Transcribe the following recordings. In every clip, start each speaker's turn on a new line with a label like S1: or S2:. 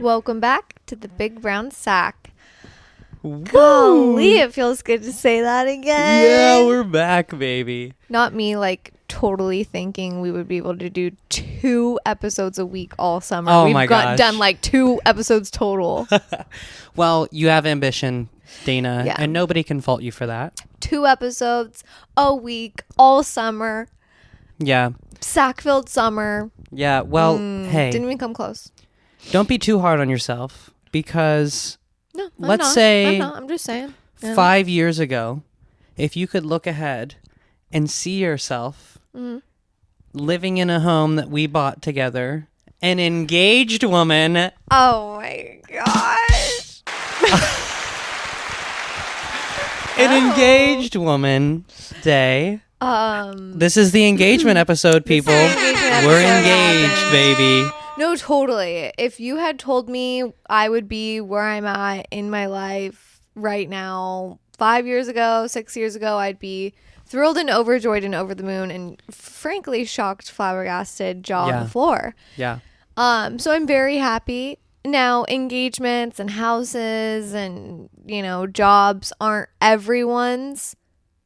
S1: Welcome back to the Big Brown Sack.
S2: Woo!
S1: Golly, it feels good to say that again.
S2: Yeah, we're back, baby.
S1: Not me, like, totally thinking we would be able to do 2 episodes a week all summer.
S2: Oh,
S1: We've
S2: my gosh.
S1: done like 2 episodes total.
S2: Well, you have ambition, Dayna,
S1: Yeah.
S2: and nobody can fault you for that.
S1: 2 episodes a week all summer.
S2: Yeah.
S1: Sack-filled summer.
S2: Yeah, well, hey,
S1: Didn't even come close.
S2: don't be too hard on yourself because
S1: No, I'm
S2: let's
S1: not.
S2: say
S1: I'm just saying. Yeah.
S2: 5 years ago, if you could look ahead and see yourself living in a home that we bought together, an engaged woman.
S1: Oh my gosh.
S2: An engaged woman day. This is the engagement episode, people. We're engaged, baby.
S1: No, totally. If you had told me I would be where I'm at in my life right now 5 years ago, 6 years ago, I'd be thrilled and overjoyed and over the moon and frankly shocked, flabbergasted, jaw on the floor.
S2: Yeah.
S1: So I'm very happy. Now, engagements and houses and, jobs aren't everyone's,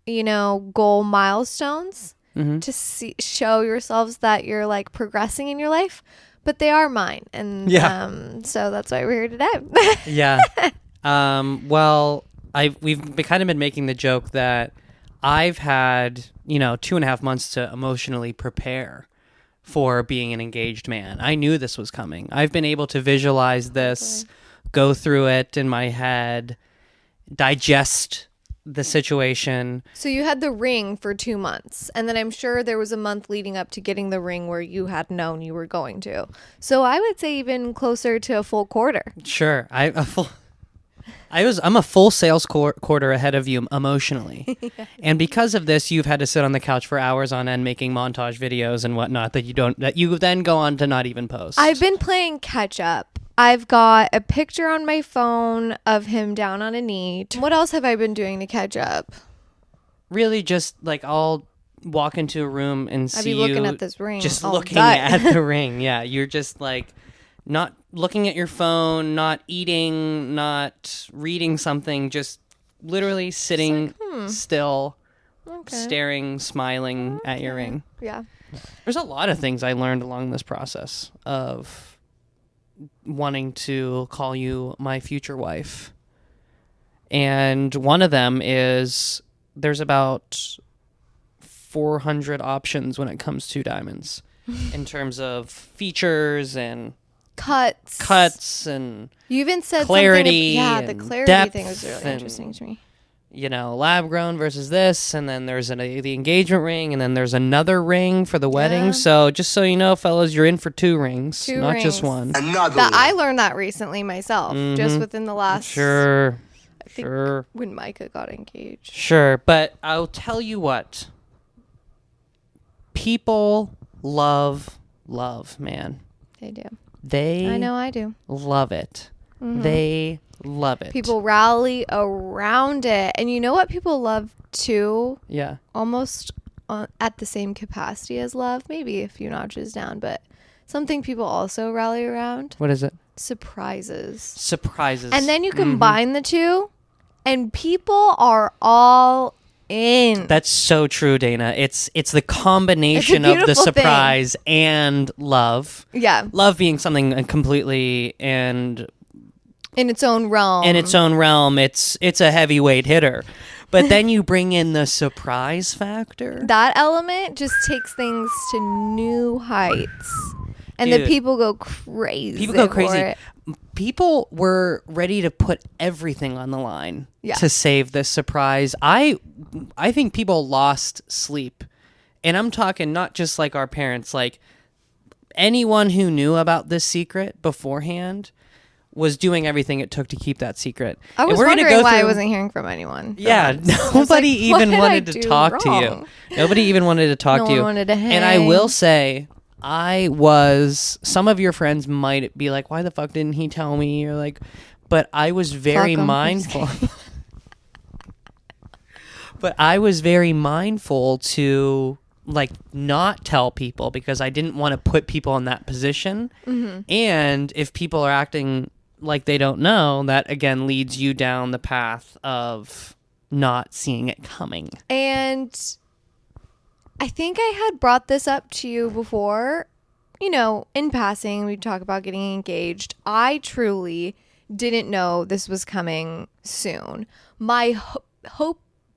S1: goal milestones to show yourselves that you're like progressing in your life, but they are mine. And so that's why we're here today.
S2: Yeah. Well, we've kind of been making the joke that I've had, 2.5 months to emotionally prepare for being an engaged man. I knew this was coming. I've been able to visualize this, go through it in my head, digest the situation.
S1: So you had the ring for 2 months, and then I'm sure there was a month leading up to getting the ring where you had known you were going to. So I would say even closer to a full quarter.
S2: Sure. I'm a full sales quarter ahead of you emotionally. And because of this, you've had to sit on the couch for hours on end making montage videos and whatnot that you then go on to not even post.
S1: I've been playing catch up. I've got a picture on my phone of him down on a knee. What else have I been doing to catch up?
S2: Really just like I'll walk into a room and see you
S1: looking at this ring.
S2: just
S1: all
S2: looking
S1: day.
S2: at the ring. Yeah, you're just like not looking at your phone, not eating, not reading something, just literally sitting still, staring, smiling at your ring.
S1: Yeah.
S2: There's a lot of things I learned along this process of wanting to call you my future wife. And one of them is there's about 400 options when it comes to diamonds in terms of features and cuts and
S1: you even said
S2: clarity.
S1: The clarity thing was really interesting to me.
S2: Lab grown versus this, and then there's the engagement ring, and then there's another ring for the wedding. So just so you know, fellas, you're in for 2 rings, not just one.
S1: I learned that recently myself, just within the last.
S2: Sure.
S1: I think when Micah got engaged.
S2: Sure, but I'll tell you what. People love, man.
S1: They do.
S2: I
S1: know I do.
S2: Love it. They love it.
S1: People rally around it. And you know what people love too?
S2: Yeah.
S1: Almost at the same capacity as love. Maybe a few notches down. But something people also rally around.
S2: What is it?
S1: Surprises.
S2: And
S1: then you combine the two and people are all in.
S2: That's so true, Dayna. It's the combination of the surprise and love.
S1: Yeah.
S2: Love being something completely and
S1: in its own realm.
S2: It's a heavyweight hitter. But then you bring in the surprise factor.
S1: That element just takes things to new heights. And
S2: Dude,
S1: then people go crazy. For it.
S2: People were ready to put everything on the line to save this surprise. I think people lost sleep. And I'm talking not just like our parents, like anyone who knew about this secret beforehand was doing everything it took to keep that secret.
S1: I was wondering why I wasn't hearing from anyone.
S2: Yeah, nobody even wanted to talk to you. Nobody even wanted to talk to you.
S1: No one wanted to hang.
S2: And I will say, some of your friends might be like, why the fuck didn't he tell me? Or like, but I was very mindful. But I was very mindful to like not tell people because I didn't want to put people in that position. And if people are acting like they don't know, that again leads you down the path of not seeing it coming.
S1: And I think I had brought this up to you before, you know, in passing, we talk about getting engaged. I truly didn't know this was coming soon. My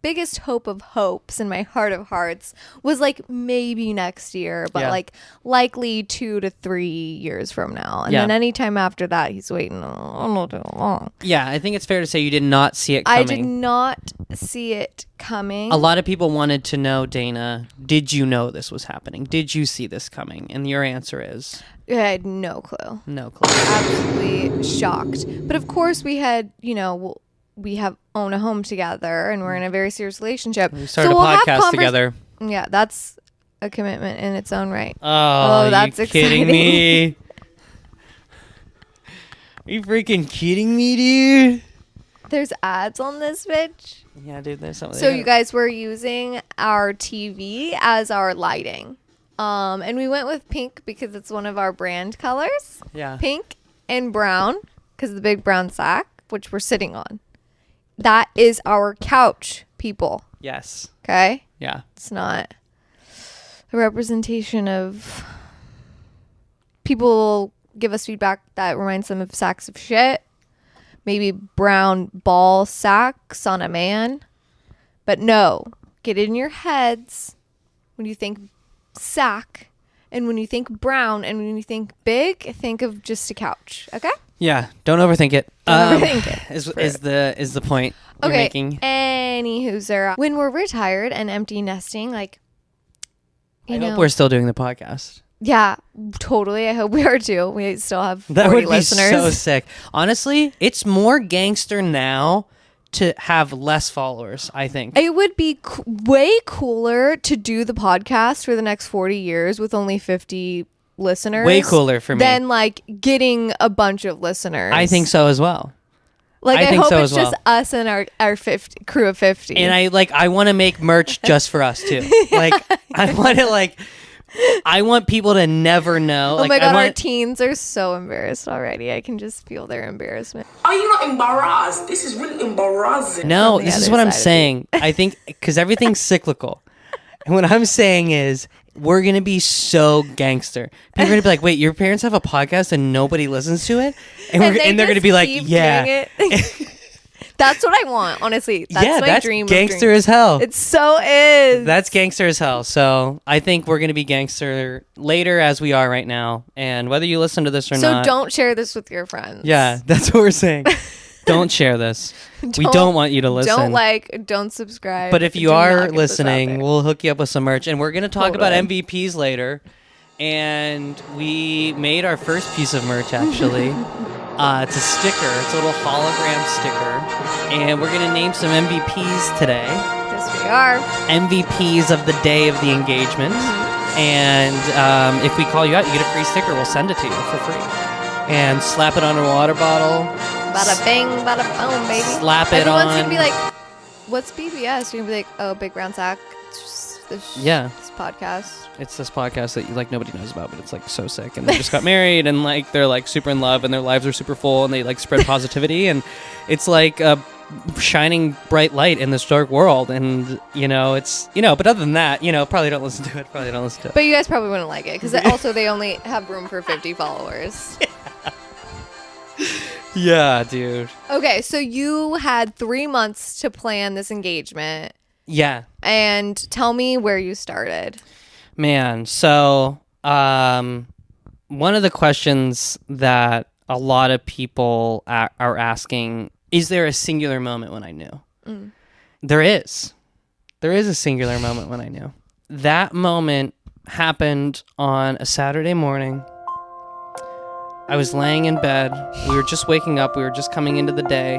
S1: biggest hope of hopes in my heart of hearts was like maybe next year, but like likely 2 to 3 years from now. And then anytime after that, he's waiting a little too long.
S2: Yeah, I think it's fair to say you did not see it coming.
S1: I did not see it coming.
S2: A lot of people wanted to know, Dayna, did you know this was happening? Did you see this coming? And your answer is?
S1: I had no clue.
S2: No clue.
S1: Absolutely shocked. But of course we had, you know, we own a home together and we're in a very serious relationship.
S2: We started a podcast together.
S1: Yeah, that's a commitment in its own right.
S2: Oh,
S1: that's
S2: you
S1: exciting.
S2: kidding me? Are you freaking kidding me, dude?
S1: There's ads on this bitch.
S2: Yeah, dude, there's something.
S1: So you guys were using our TV as our lighting. And we went with pink because it's one of our brand colors.
S2: Yeah.
S1: Pink and brown because of the big brown sack, which we're sitting on. That is our couch, people.
S2: Yes.
S1: Okay?
S2: Yeah.
S1: It's not a representation of... People give us feedback that reminds them of sacks of shit. Maybe brown ball sacks on a man. But no. Get it in your heads when you think sack. And when you think brown and when you think big, think of just a couch. Okay?
S2: Yeah, don't overthink it.
S1: Don't overthink it.
S2: Is the point you're making?
S1: Anywho, when we're retired and empty nesting, like,
S2: I hope we're still doing the podcast.
S1: Yeah, totally. I hope we are too. We still have 40
S2: that would
S1: listeners.
S2: Be so sick. Honestly, it's more gangster now to have less followers, I think.
S1: It would be way cooler to do the podcast for the next 40 years with only 50 listeners.
S2: Way cooler for me
S1: than like getting a bunch of listeners.
S2: I think so as well.
S1: Like I
S2: think
S1: hope
S2: so
S1: it's
S2: as well.
S1: just us and our 50 crew of 50.
S2: And I want to make merch just for us too. Like I want people to never know.
S1: Oh my god, our teens are so embarrassed already. I can just feel their embarrassment.
S3: Are you not embarrassed? This is really embarrassing.
S2: No, this is what I'm saying. I think because everything's cyclical. And what I'm saying is we're going to be so gangster. People are going to be like, wait, your parents have a podcast and nobody listens to it? And they're going to be like, yeah.
S1: That's what I want, honestly. That's my dream.
S2: Gangster as hell.
S1: It so is.
S2: That's gangster as hell. So I think we're going to be gangster later as we are right now. And whether you listen to this or not.
S1: So don't share this with your friends.
S2: Yeah, that's what we're saying. Don't share this. We don't want you to listen.
S1: Don't subscribe.
S2: But if you are listening, we'll hook you up with some merch. And we're going to talk about MVPs later. And we made our first piece of merch, actually. It's a sticker. It's a little hologram sticker. And we're going to name some MVPs today.
S1: Yes, we are.
S2: MVPs of the day of the engagement. And if we call you out, you get a free sticker. We'll send it to you for free. And slap it on a water bottle.
S1: Bada bang, bada boom, baby.
S2: Slap it
S1: Everyone's
S2: on.
S1: Everyone's going to be like, what's BBS? You're going to be like, oh, Big Brown Sack. This podcast.
S2: It's this podcast that like nobody knows about, but it's like so sick. And they just got married and like they're like super in love and their lives are super full and they like spread positivity. And it's like a shining bright light in this dark world. And, but other than that, probably don't listen to it.
S1: But you guys probably wouldn't like it because also they only have room for 50 followers.
S2: Yeah, dude.
S1: Okay, so you had 3 months to plan this engagement.
S2: Yeah.
S1: And tell me where you started.
S2: Man, so one of the questions that a lot of people are asking, is there a singular moment when I knew? There is. There is a singular moment when I knew. That moment happened on a Saturday morning. I was laying in bed. We were just waking up. We were just coming into the day.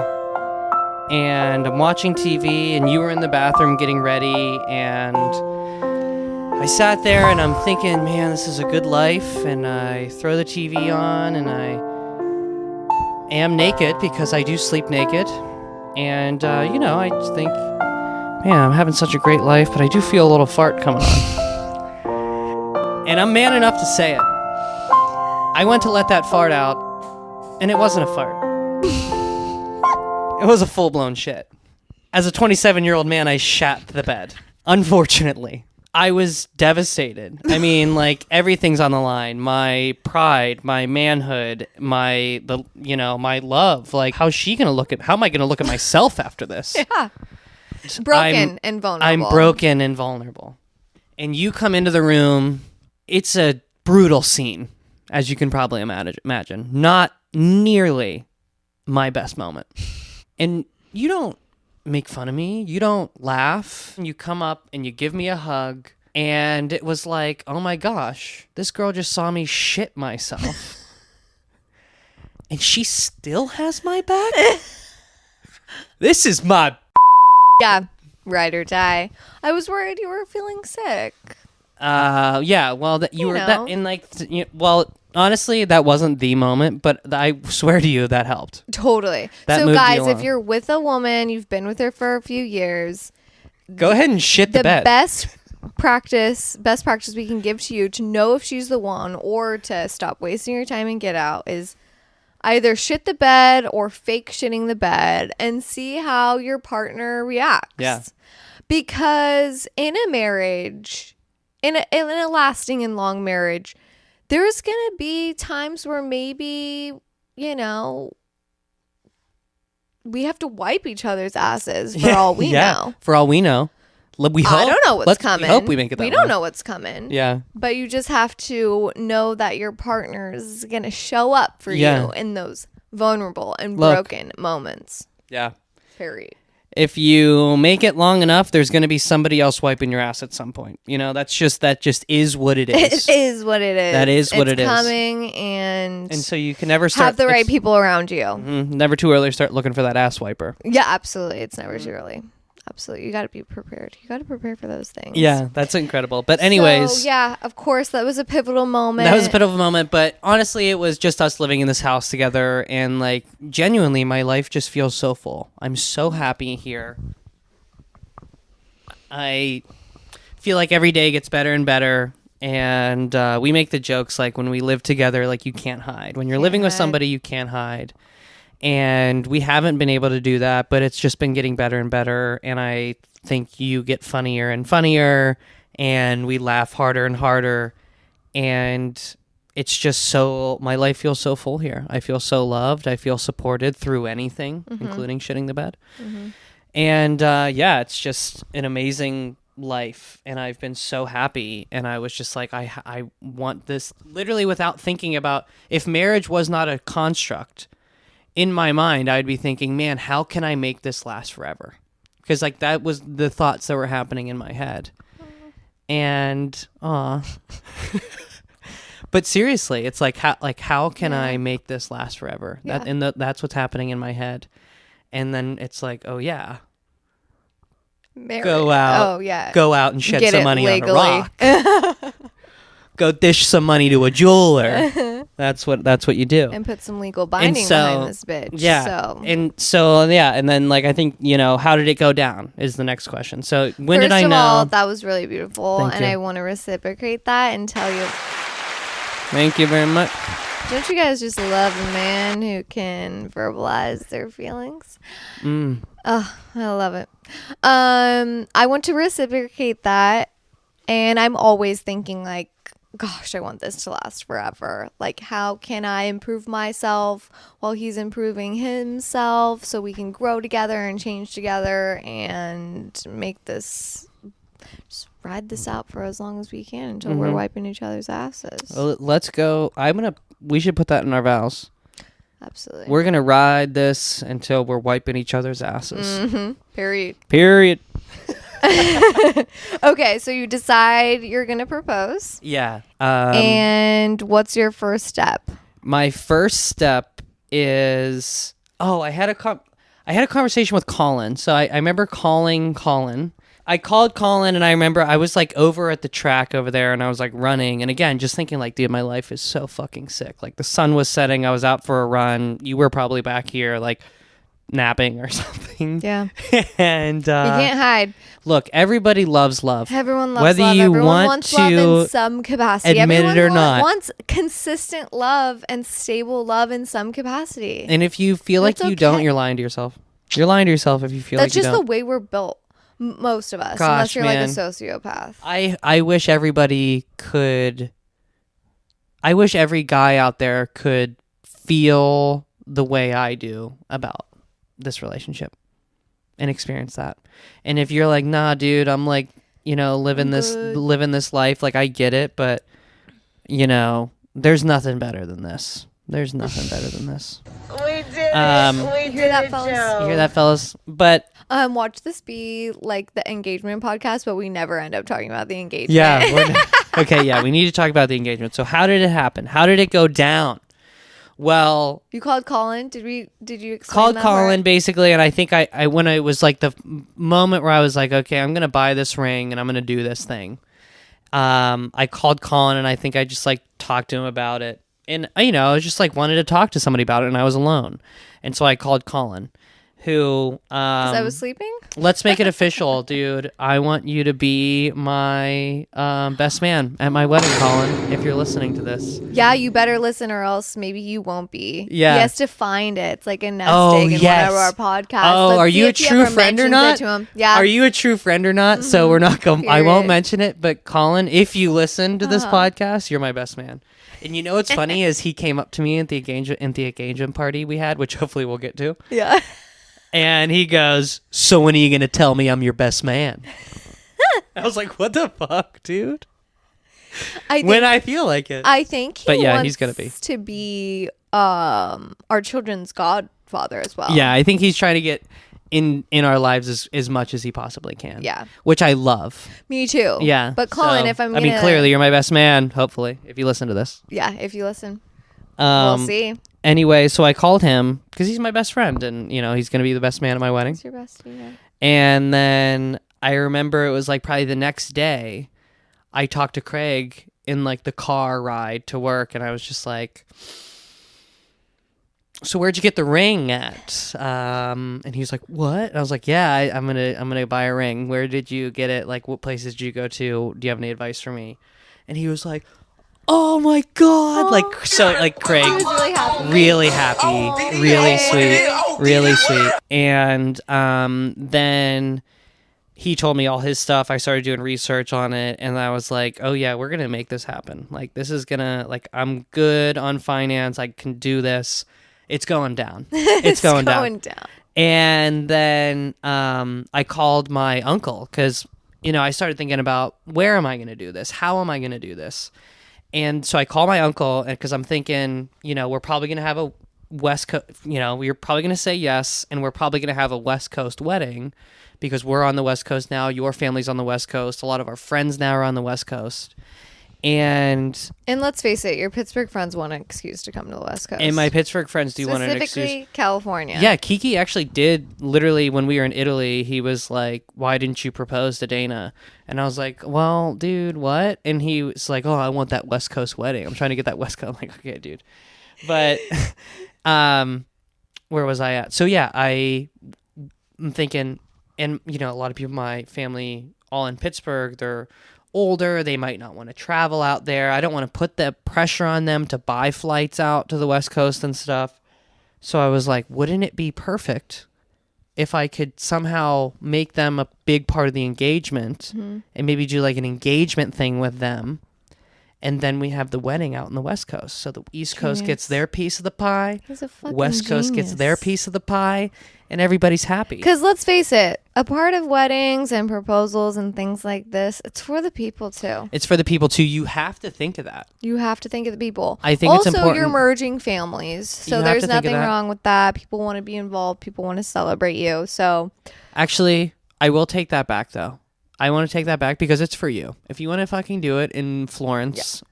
S2: And I'm watching TV, and you were in the bathroom getting ready, and I sat there, and I'm thinking, man, this is a good life, and I throw the TV on, and I am naked, because I do sleep naked, and, I just think, man, I'm having such a great life, but I do feel a little fart coming on. And I'm man enough to say it. I went to let that fart out, and it wasn't a fart. It was a full-blown shit. As a 27-year-old man, I shat the bed. Unfortunately. I was devastated. I mean, like, everything's on the line. My pride, my manhood, my love. Like, how am I gonna look at myself after this?
S1: Yeah. Broken and vulnerable.
S2: I'm broken and vulnerable. And you come into the room, it's a brutal scene, as you can probably imagine. Not nearly my best moment. And you don't make fun of me. You don't laugh. You come up and you give me a hug. And it was like, oh my gosh, this girl just saw me shit myself. And she still has my back? This is my...
S1: Yeah, ride or die. I was worried you were feeling sick.
S2: Yeah, well, honestly, that wasn't the moment, but I swear to you that helped.
S1: Totally.
S2: That
S1: so
S2: moved
S1: guys,
S2: you
S1: if
S2: along.
S1: you're with a woman, you've been with her for a few years,
S2: Go ahead and shit the bed.
S1: best practice we can give to you to know if she's the one or to stop wasting your time and get out is either shit the bed or fake shitting the bed and see how your partner reacts.
S2: Yeah.
S1: Because in a marriage, in a lasting and long marriage, there's going to be times where maybe, we have to wipe each other's asses for all we know.
S2: For all we know. We hope.
S1: I don't know what's coming.
S2: We hope we make it that
S1: We
S2: way.
S1: don't know what's coming.
S2: Yeah.
S1: But you just have to know that your partner is going to show up for
S2: Yeah.
S1: you in those vulnerable and
S2: Look.
S1: broken moments.
S2: Yeah.
S1: Period.
S2: If you make it long enough, there's going to be somebody else wiping your ass at some point. That just is what it is.
S1: It is what it is.
S2: That is what it is.
S1: It's coming, and
S2: And so you can never start...
S1: have the right people around you.
S2: Never too early to start looking for that ass wiper.
S1: Yeah, absolutely. It's never too early. Absolutely. You got to be prepared. You got to prepare for those things.
S2: Yeah, that's incredible. But anyways...
S1: So, yeah, of course, that was a pivotal moment.
S2: That was a pivotal moment, but honestly, it was just us living in this house together, and, like, genuinely, my life just feels so full. I'm so happy here. I feel like every day gets better and better, and we make the jokes, like, when we live together, like, you can't hide. When you're living with somebody, you can't hide. And we haven't been able to do that, but it's just been getting better and better, and I think you get funnier and funnier, and we laugh harder and harder, and it's just my life feels so full here. I feel so loved. I feel supported through anything, including shitting the bed. And it's just an amazing life, and I've been so happy, and I was just like, I want this, literally without thinking about, if marriage was not a construct, in my mind, I'd be thinking, man, how can I make this last forever? Because, like, that was the thoughts that were happening in my head. And, but seriously, it's like, how can I make this last forever?
S1: Yeah.
S2: That's what's happening in my head. And then it's like, oh yeah, go out.
S1: Oh yeah,
S2: go out and shed
S1: Get
S2: some
S1: it
S2: money
S1: legally.
S2: on a rock. Go dish some money to a jeweler. That's what you do.
S1: And put some legal binding behind this bitch.
S2: Yeah.
S1: So.
S2: And then, like, I think, how did it go down is the next question. So when did I know?
S1: First of all, that was really beautiful,
S2: Thank
S1: and
S2: you.
S1: I want to reciprocate that and tell you.
S2: Thank you very much.
S1: Don't you guys just love a man who can verbalize their feelings? Oh, I love it. I want to reciprocate that, and I'm always thinking, like, gosh, I want this to last forever. Like, how can I improve myself while he's improving himself so we can grow together and change together and make this, just ride this out for as long as we can until we're wiping each other's asses.
S2: Well, let's go. We should put that in our vows.
S1: Absolutely.
S2: We're going to ride this until we're wiping each other's asses.
S1: Period. Okay, so you decide you're gonna propose.
S2: Yeah.
S1: And what's your first step?
S2: My first step is I had a conversation with Colin. So I remember calling Colin. I called Colin, and I remember I was, like, over at the track over there, and I was, like, running. And again, just thinking, like, dude, my life is so fucking sick. Like, the sun was setting. I was out for a run. You were probably back here. Like, napping or something.
S1: Yeah.
S2: And
S1: You can't hide.
S2: look, everybody loves love.
S1: Everyone loves
S2: Whether
S1: love.
S2: you
S1: Everyone
S2: want
S1: wants love
S2: to
S1: in some capacity.
S2: admit
S1: Everyone
S2: it or not.
S1: wants consistent love and stable love in some capacity.
S2: And if you feel like
S1: That's
S2: you don't,
S1: okay.
S2: you're lying to yourself. You're lying to yourself if you feel
S1: That's
S2: like you
S1: just
S2: don't.
S1: the way we're built. Most of us,
S2: Gosh,
S1: unless you're
S2: man.
S1: like a sociopath.
S2: I wish everybody could. I wish every guy out there could feel the way I do about this relationship and experience that. And if you're like, nah, dude, I'm like, living this life, like I get it, but there's nothing better than this. There's nothing better than this.
S3: We did
S1: You hear that, fellas?
S2: You hear that, fellas? But
S1: Watch this be like the engagement podcast, but we never end up talking about the engagement.
S2: yeah, okay, yeah, we need to talk about the engagement. So how did it happen? How did it go down? Well,
S1: You called Colin? Did you explain
S2: called
S1: that
S2: Colin
S1: part?
S2: basically, and I think I when it was like the moment where I was like, okay, I'm gonna buy this ring and I'm gonna do this thing. I called Colin and I think I just like talked to him about it, and I was just like wanted to talk to somebody about it, and I was alone, and so I called Colin, who
S1: 'Cause I was sleeping?
S2: let's make it official, dude. I want you to be my best man at my wedding, Colin, if you're listening to this.
S1: Yeah, you better listen or else maybe you won't be.
S2: Yeah.
S1: He has to find it. It's like a nest
S2: Oh,
S1: egg in
S2: yes.
S1: one of our podcasts.
S2: Oh,
S1: Let's
S2: are
S1: see
S2: you a
S1: if he
S2: true
S1: ever
S2: friend or
S1: mentions it
S2: not?
S1: to him. Yeah.
S2: Are you a true friend or not? So we're not going. I won't
S1: Period.
S2: mention it, but Colin, if you listen to this
S1: Uh-huh.
S2: podcast, you're my best man. And you know what's funny is he came up to me at the engagement party we had, which hopefully we'll get to,
S1: Yeah.
S2: and he goes, "So when are you gonna tell me I'm your best man?" I was like, "What the fuck, dude?" When I feel like it.
S1: I think he
S2: But yeah,
S1: wants
S2: he's gonna be.
S1: to be our children's godfather as well.
S2: Yeah, I think he's trying to get in our lives as much as he possibly can.
S1: Yeah.
S2: Which I love.
S1: Me too.
S2: Yeah.
S1: But Colin,
S2: so,
S1: if I'm
S2: I mean,
S1: gonna-
S2: clearly you're my best man, hopefully, if you listen to this.
S1: Yeah, if you listen. We'll see.
S2: Anyway, so I called him because he's my best friend and, he's going to be the best man at my wedding.
S1: What's your best yeah.
S2: And then I remember it was like probably the next day I talked to Craig in like the car ride to work, and I was just like, so where'd you get the ring at? And he was like, what? And I was like, yeah, I'm gonna buy a ring. Where did you get it? Like, what places did you go to? Do you have any advice for me? And he was like, oh my God. Like, so like Craig,
S1: He was really happy.
S2: really happy, really sweet, really sweet. And then he told me all his stuff. I started doing research on it, and I was like, oh yeah, we're gonna make this happen. Like, this is gonna, like, I'm good on finance. I can do this. It's going down. It's going down. And then I called my uncle because, I started thinking about, where am I going to do this? How am I going to do this? And so I called my uncle because I'm thinking, we're probably going to have a West Coast, we're probably going to say yes. And we're probably going to have a West Coast wedding because we're on the West Coast now. Your family's on the West Coast. A lot of our friends now are on the West Coast. And
S1: let's face it, your Pittsburgh friends want an excuse to come to the West Coast.
S2: And my Pittsburgh friends do want an excuse.
S1: Specifically California.
S2: Yeah, Kiki actually did, literally, when we were in Italy, he was like, why didn't you propose to Dayna? And I was like, well, dude, what? And he was like, oh, I want that West Coast wedding. I'm trying to get that West Coast. I'm like, okay, dude. But where was I at? So yeah, I'm thinking, and a lot of people in my family, all in Pittsburgh, they're older, they might not want to travel out there. I don't want to put the pressure on them to buy flights out to the West Coast and stuff. So I was like, wouldn't it be perfect if I could somehow make them a big part of the engagement and maybe do like an engagement thing with them, and then we have the wedding out in the West Coast. So the East Coast gets their piece of the pie,
S1: He's a fucking
S2: West Coast gets their
S1: genius.
S2: piece of the pie, and everybody's happy.
S1: Because let's face it, a part of weddings and proposals and things like this, it's for the people too.
S2: It's for the people too. You have to think of that.
S1: You have to think of the people.
S2: I think
S1: also,
S2: it's important.
S1: you're merging families. So
S2: You have
S1: there's
S2: to think of
S1: nothing
S2: that.
S1: wrong with that. People want to be involved. People want to celebrate you. So
S2: Actually, I will take that back though. I want to take that back because it's for you. If you want to fucking do it in Florence,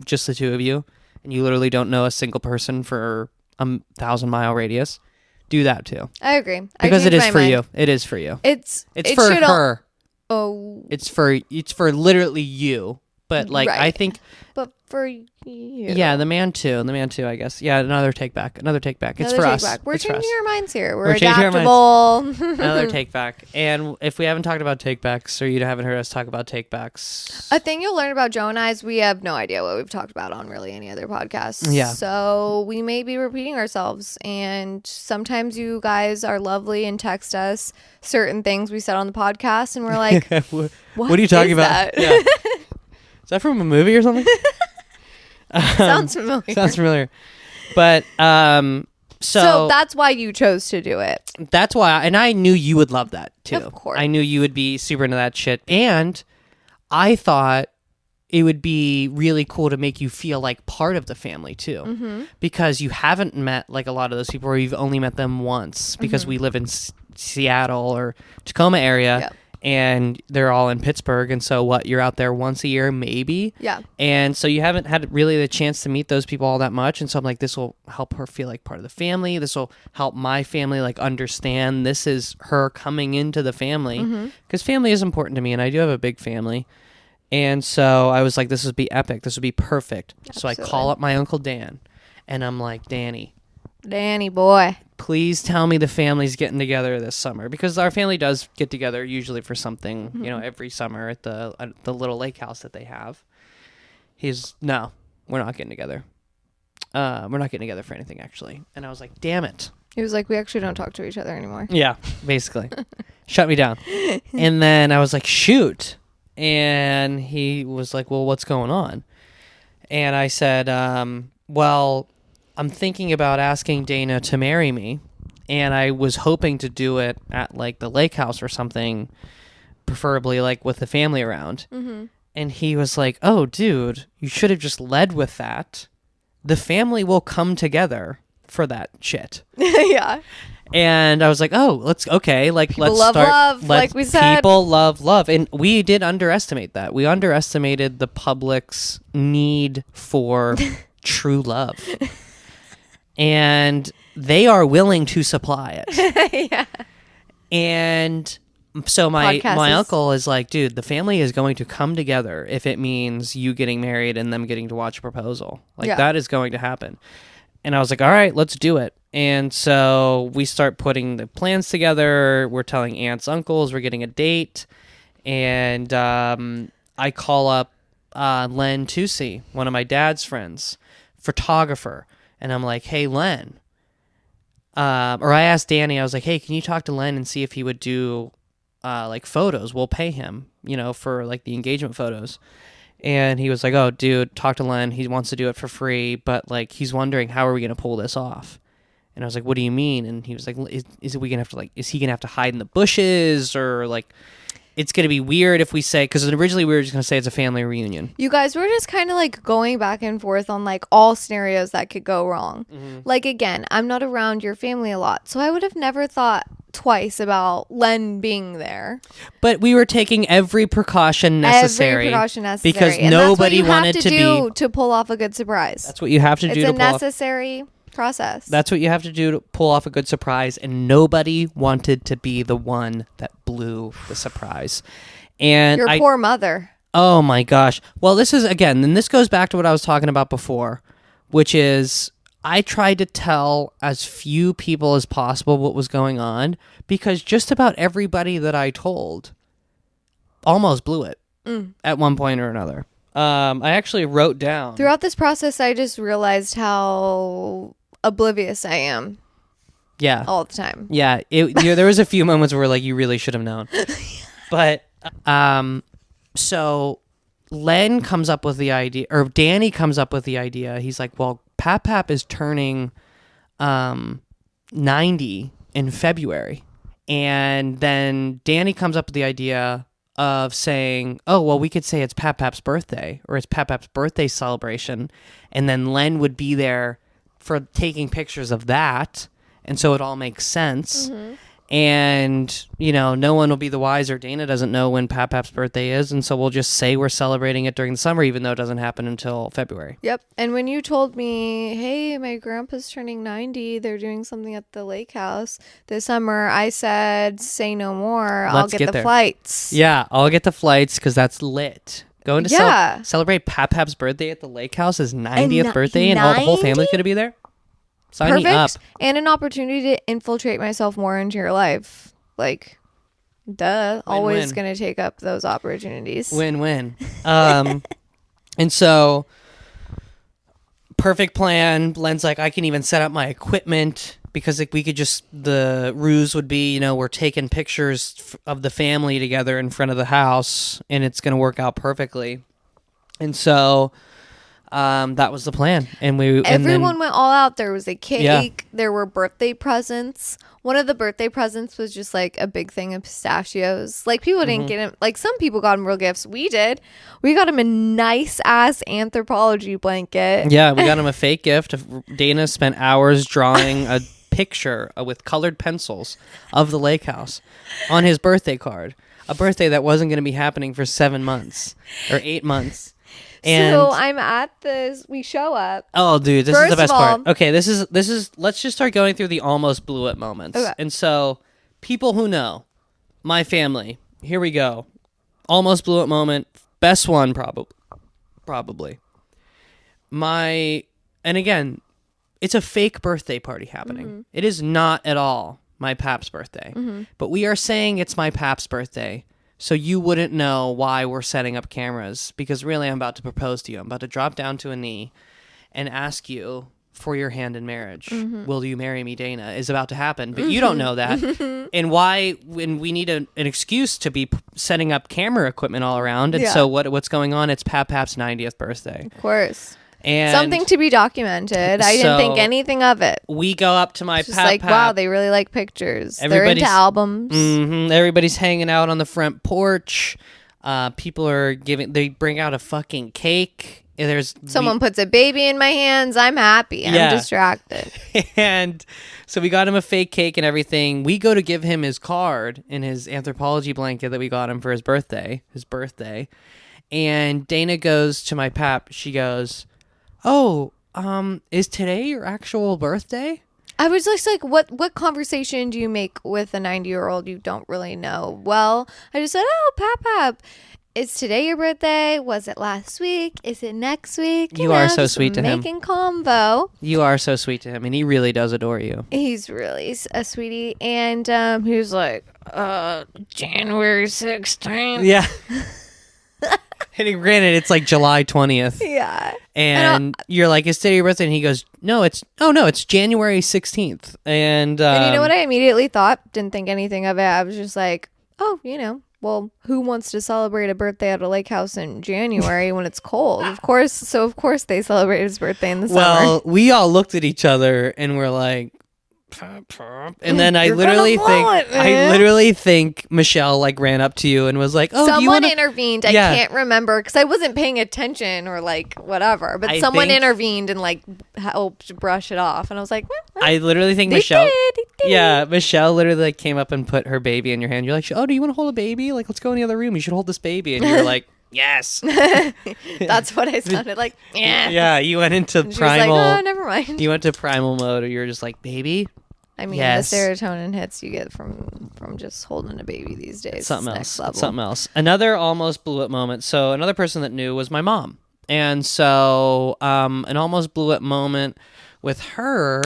S2: just the two of you, and you literally don't know a single person for 1,000-mile radius, do that too.
S1: I agree.
S2: Because it
S1: changed
S2: is
S1: my
S2: for
S1: mind.
S2: you. It is for you.
S1: It's
S2: It's
S1: it
S2: for
S1: should al-
S2: her.
S1: Oh,
S2: It's for literally you. But like, I
S1: Right.
S2: think,
S1: But for you.
S2: yeah, the man too, I guess. Yeah, another take back. It's
S1: Another
S2: for
S1: take
S2: us.
S1: back. We're
S2: It's for us.
S1: changing our minds here.
S2: We're
S1: We're
S2: changing our minds.
S1: adaptable.
S2: Another take back. And if we haven't talked about take backs, or you haven't heard us talk about take backs,
S1: A thing you'll learn about Joe and I is we have no idea what we've talked about on really any other podcast.
S2: Yeah.
S1: So we may be repeating ourselves. And sometimes you guys are lovely and text us certain things we said on the podcast. And we're like,
S2: what are you talking
S1: is
S2: about?
S1: that?
S2: Yeah. Is that from a movie or something?
S1: Sounds familiar.
S2: Sounds familiar. But
S1: So that's why you chose to do it.
S2: that's why, and I knew you would love that too.
S1: Of course.
S2: I knew you would be super into that shit, and I thought it would be really cool to make you feel like part of the family too, because you haven't met like a lot of those people, or you've only met them once, because we live in Seattle or Tacoma area.
S1: Yep.
S2: And they're all in Pittsburgh, and so you're out there once a year maybe.
S1: Yeah.
S2: And so you haven't had really the chance to meet those people all that much, and so I'm like, this will help her feel like part of the family. This will help my family like understand this is her coming into the family, because family is important to me, and I do have a big family. And so I was like, this would be epic. This would be perfect. So I call up my Uncle Dan, and I'm like, Danny
S1: boy.
S2: please tell me the family's getting together this summer, because our family does get together usually for something, every summer at the little lake house that they have. No, we're not getting together. We're not getting together for anything, actually. And I was like, damn it.
S1: He was like, we actually don't talk to each other anymore.
S2: Yeah, basically. Shut me down. And then I was like, shoot. And he was like, well, what's going on? And I said, well, I'm thinking about asking Dayna to marry me, and I was hoping to do it at like the lake house or something, preferably like with the family around. And he was like, oh, dude, you should have just led with that. The family will come together for that shit.
S1: Yeah.
S2: And I was like, oh, let's
S1: love
S2: start.
S1: love, like we said.
S2: People love. And we did underestimate that. We underestimated the public's need for true love. And they are willing to supply it.
S1: Yeah.
S2: And so my uncle is like, dude, the family is going to come together if it means you getting married and them getting to watch a proposal. Like, that is going to happen. And I was like, all right, let's do it. And so we start putting the plans together. We're telling aunts, uncles, we're getting a date. And I call up Len Tusi, one of my dad's friends, photographer. And I'm like, hey, Len. Or I asked Danny, I was like, hey, can you talk to Len and see if he would do like photos? We'll pay him, for like the engagement photos. And he was like, oh, dude, talk to Len. He wants to do it for free, but like he's wondering, how are we going to pull this off? And I was like, what do you mean? And he was like, is he going to have to hide in the bushes, or like, it's going to be weird if we say, because originally we were just going to say it's a family reunion.
S1: You guys were just kind of like going back and forth on like all scenarios that could go wrong. Like, again, I'm not around your family a lot, so I would have never thought twice about Len being there.
S2: But we were taking every precaution necessary. Because
S1: and
S2: nobody
S1: that's what you
S2: wanted
S1: have
S2: to
S1: do
S2: be.
S1: to pull off a good surprise.
S2: That's what you have to do
S1: it's
S2: to
S1: a
S2: pull off.
S1: necessary process.
S2: That's what you have to do to pull off a good surprise, and nobody wanted to be the one that blew the surprise. And
S1: Your poor mother.
S2: Oh my gosh. Well, this goes back to what I was talking about before, which is I tried to tell as few people as possible what was going on, because just about everybody that I told almost blew it at one point or another. I actually wrote down.
S1: Throughout this process, I just realized how oblivious I am.
S2: Yeah.
S1: All the time.
S2: Yeah. There was a few moments where like you really should have known. But so Len comes up with the idea, or Danny comes up with the idea. He's like, well, Pap is turning 90 in February. And then Danny comes up with the idea of saying, oh, well, we could say it's Pap's birthday, or it's Pap's birthday celebration. And then Len would be there for taking pictures of that. And so it all makes sense. And, no one will be the wiser. Dayna doesn't know when Pap's birthday is, and so we'll just say we're celebrating it during the summer, even though it doesn't happen until February.
S1: Yep. And when you told me, hey, my grandpa's turning 90, they're doing something at the lake house this summer, I said, say no more. I'll get the flights.
S2: Yeah, I'll get the flights, because that's lit. Going to celebrate Pap's birthday at the lake house, his 90th birthday, and all the whole family's going to be there? Sign me up.
S1: And an opportunity to infiltrate myself more into your life. Like, duh. Always going to take up those opportunities.
S2: Win-win. And so, perfect plan. Len's like, I can even set up my equipment. Because like we could just, the ruse would be, you know, we're taking pictures of the family together in front of the house, and it's going to work out perfectly. And so that was the plan. And
S1: everyone went all out. There was a cake. Yeah. There were birthday presents. One of the birthday presents was just like a big thing of pistachios. Like people didn't get him. Like some people got him real gifts. We did. We got him a nice ass anthropology blanket.
S2: Yeah, we got him a fake gift. Dayna spent hours drawing a picture with colored pencils of the lake house on his birthday card, a birthday that wasn't going to be happening for 7 months or 8 months. And
S1: so I'm at this, we show up.
S2: Oh dude, this is the best part. Okay, this is let's just start going through the almost blew it moments. Okay. And so people who know my family, here we go. Almost blew it moment, best one probably. And again, it's a fake birthday party happening. Mm-hmm. It is not at all my Pap's birthday. Mm-hmm. But we are saying it's my Pap's birthday, so you wouldn't know why we're setting up cameras, because really I'm about to propose to you. I'm about to drop down to a knee and ask you for your hand in marriage. Mm-hmm. Will you marry me, Dayna? Is about to happen, but you don't know that. And why, when we need an excuse to be setting up camera equipment all around. And so what's going on? It's Pap's 90th birthday.
S1: Of course. And something to be documented. I didn't think anything of it.
S2: We go up to my
S1: Pap. Like, wow, they really like pictures. They're into albums.
S2: Mm-hmm, everybody's hanging out on the front porch. People are they bring out a fucking cake.
S1: Someone puts a baby in my hands. I'm happy. I'm distracted.
S2: And so we got him a fake cake and everything. We go to give him his card and his anthropology blanket that we got him for his birthday. And Dayna goes to my Pap. She goes, "Oh, is today your actual birthday?"
S1: I was just like, what conversation do you make with a 90-year-old you don't really know? Well, I just said, "Oh, Pap, is today your birthday? Was it last week? Is it next week?"
S2: You are so sweet to him.
S1: Making combo.
S2: You are so sweet to him, and he really does adore you.
S1: He's really a sweetie. And he was like, January 16th.
S2: Yeah. And granted, it's like July 20th.
S1: Yeah.
S2: And you're like, "Is today your birthday?" And he goes, no, it's January 16th. And
S1: you know what I immediately thought? Didn't think anything of it. I was just like, oh, well, who wants to celebrate a birthday at a lake house in January when it's cold? Of course they celebrate his birthday in the summer.
S2: Well, we all looked at each other and we're like, and then I literally think Michelle like ran up to you and was like, "Oh,
S1: someone intervened." I can't remember because I wasn't paying attention or like whatever, but someone intervened and like helped brush it off, and I was like,
S2: I literally think Michelle. Yeah, Michelle literally like came up and put her baby in your hand. You're like, "Oh, do you want to hold a baby? Like, let's go in the other room. You should hold this baby." And you're like, "Yes."
S1: That's what I sounded like. Yeah.
S2: Yeah, you went into primal.
S1: Like, oh, never mind.
S2: You went to primal mode, or you're just like, "Baby."
S1: I mean, yes. The serotonin hits you get from just holding a baby these days.
S2: Something else. Another almost blew it moment. So another person that knew was my mom. And so an almost blew it moment with her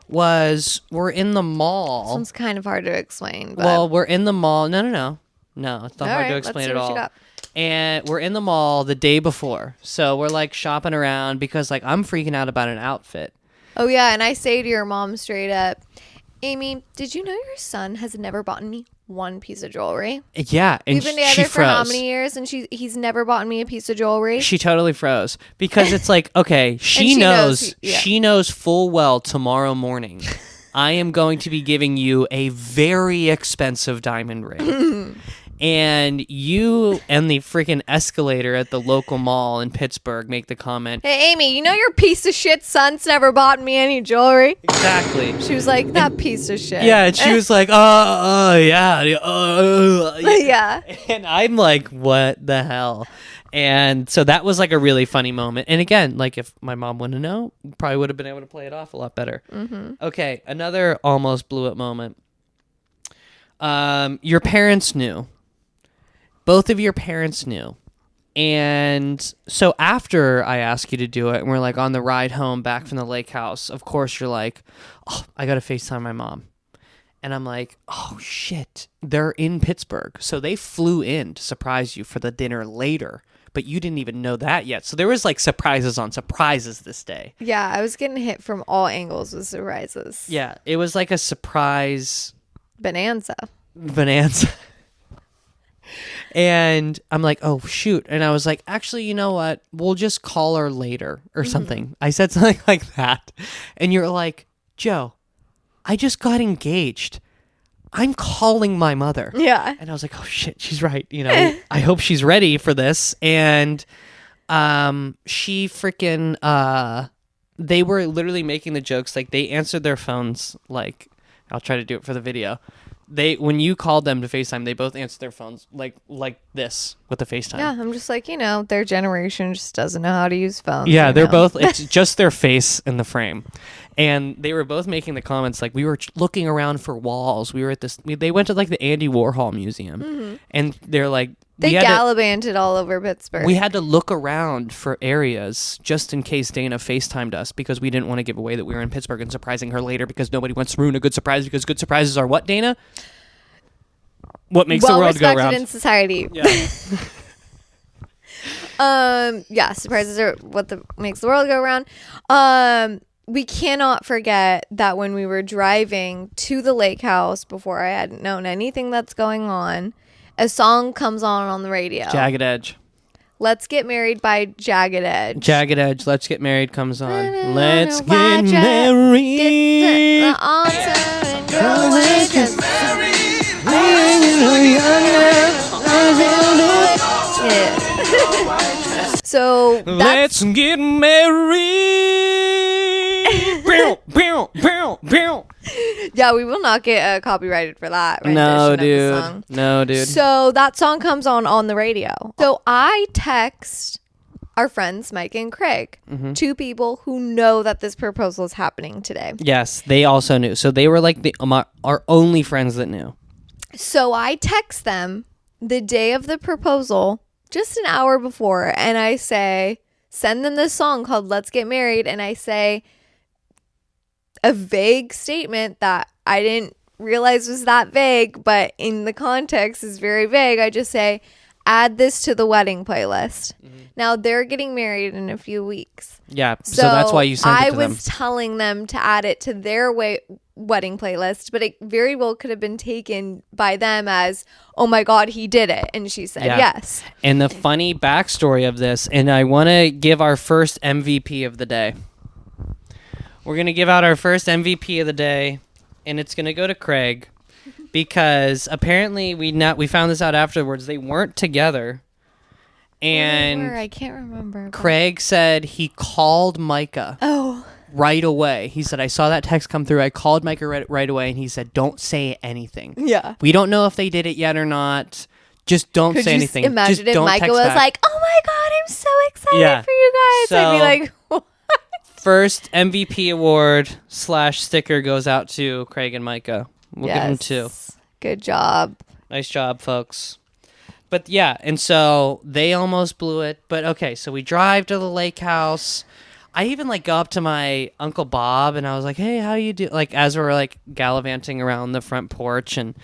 S2: was we're in the mall.
S1: This one's kind of hard to explain. But...
S2: Well, we're in the mall. No, it's not hard to explain at all. And we're in the mall the day before. So we're like shopping around because like I'm freaking out about an outfit.
S1: Oh, yeah. And I say to your mom straight up, "Amy, did you know your son has never bought me one piece of jewelry?"
S2: Yeah, and
S1: we've been together for how many years, and he's never bought me a piece of jewelry.
S2: She totally froze because it's like, okay, she knows full well tomorrow morning I am going to be giving you a very expensive diamond ring. And you and the freaking escalator at the local mall in Pittsburgh make the comment,
S1: "Hey, Amy, you know your piece of shit son's never bought me any jewelry?"
S2: Exactly.
S1: She was like, "That piece of shit."
S2: Yeah, and she was like, yeah.
S1: Yeah.
S2: And I'm like, what the hell? And so that was like a really funny moment. And again, like if my mom wouldn't know, probably would have been able to play it off a lot better. Mm-hmm. Okay, another almost blew it moment. Your parents knew. Both of your parents knew And so after I ask you to do it, and we're like on the ride home back from the lake house, of course you're like, oh, I got to FaceTime my mom. And I'm like, oh shit, they're in Pittsburgh. So they flew in to surprise you for the dinner later, but you didn't even know that yet. So there was like surprises on surprises this day.
S1: Yeah, I was getting hit from all angles with surprises.
S2: Yeah, it was like a surprise
S1: Bonanza.
S2: And I'm like, oh, shoot. And I was like, actually, you know what? We'll just call her later or something. I said something like that. And you're like, Joe, I just got engaged. I'm calling my mother.
S1: Yeah.
S2: And I was like, oh, shit, she's right. You know, I hope she's ready for this. And she freaking, they were literally making the jokes. Like, they answered their phones. Like, I'll try to do it for the video. When you called them to FaceTime, they both answered their phones like this with the FaceTime.
S1: Yeah, I'm just like, their generation just doesn't know how to use phones.
S2: Yeah, they're both, it's just their face in the frame. And they were both making the comments like, we were looking around for walls. We were at they went to like the Andy Warhol Museum. And they're like,
S1: they gallivanted all over Pittsburgh.
S2: We had to look around for areas just in case Dayna FaceTimed us because we didn't want to give away that we were in Pittsburgh and surprising her later because nobody wants to ruin a good surprise because good surprises are what, Dayna? What makes the world go round.
S1: Well respected in society.
S2: Yeah.
S1: Surprises are what makes the world go round. We cannot forget that when we were driving to the lake house before I hadn't known anything that's going on, a song comes on the radio.
S2: Jagged Edge.
S1: Let's Get Married by Jagged Edge.
S2: Jagged Edge, Let's Get Married comes on. Let's get married.
S1: Get the altar and go away. So
S2: let's get married.
S1: Yeah, we will not get copyrighted for that.
S2: No,
S1: rendition of the song.
S2: No, dude.
S1: So that song comes on the radio. So I text our friends Mike and Craig, two people who know that this proposal is happening today.
S2: Yes, they also knew. So they were like our only friends that knew.
S1: So I text them the day of the proposal, just an hour before, and I say, send them this song called Let's Get Married, and I say a vague statement that I didn't realize was that vague, but in the context is very vague. I just say, add this to the wedding playlist. Now they're getting married in a few weeks.
S2: Yeah, so that's why you sent it to them. I
S1: was telling them to add it to their wedding playlist, but it very well could have been taken by them as, oh my God, he did it. And she said yes.
S2: And the funny backstory of this, and I want to give our first MVP of the day. We're going to give out our first MVP of the day, and it's going to go to Craig because apparently we found this out afterwards. They weren't together. And
S1: I can't remember.
S2: Craig said he called Micah right away. He said, I saw that text come through. I called Micah right away, and he said, don't say anything.
S1: Yeah.
S2: We don't know if they did it yet or not. Just don't say anything.
S1: Imagine
S2: just
S1: if
S2: don't
S1: Micah
S2: text
S1: was
S2: back.
S1: like, oh my God, I'm so excited for you guys.
S2: So,
S1: I'd be like, what?
S2: First MVP award / sticker goes out to Craig and Micah. We'll give them 2.
S1: Good job.
S2: Nice job, folks. But yeah, and so they almost blew it. But okay, so we drive to the lake house. I even go up to my Uncle Bob and I was like, hey, how you do? As we're gallivanting around the front porch, and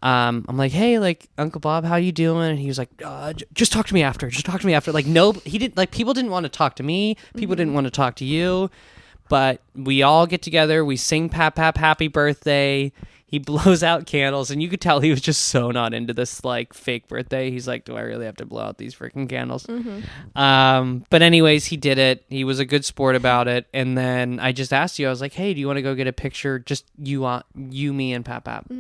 S2: I'm like, hey, Uncle Bob, how you doing? And he was like, just talk to me after. Just talk to me after. No, he didn't. People didn't want to talk to me. People didn't want to talk to you. But we all get together. We sing "Pap Pap Happy Birthday." He blows out candles, and you could tell he was just so not into this fake birthday. He's like, do I really have to blow out these freaking candles? But anyways, he did it. He was a good sport about it. And then I just asked you, I was like, hey, do you want to go get a picture? Just you, me, and Pap Pap.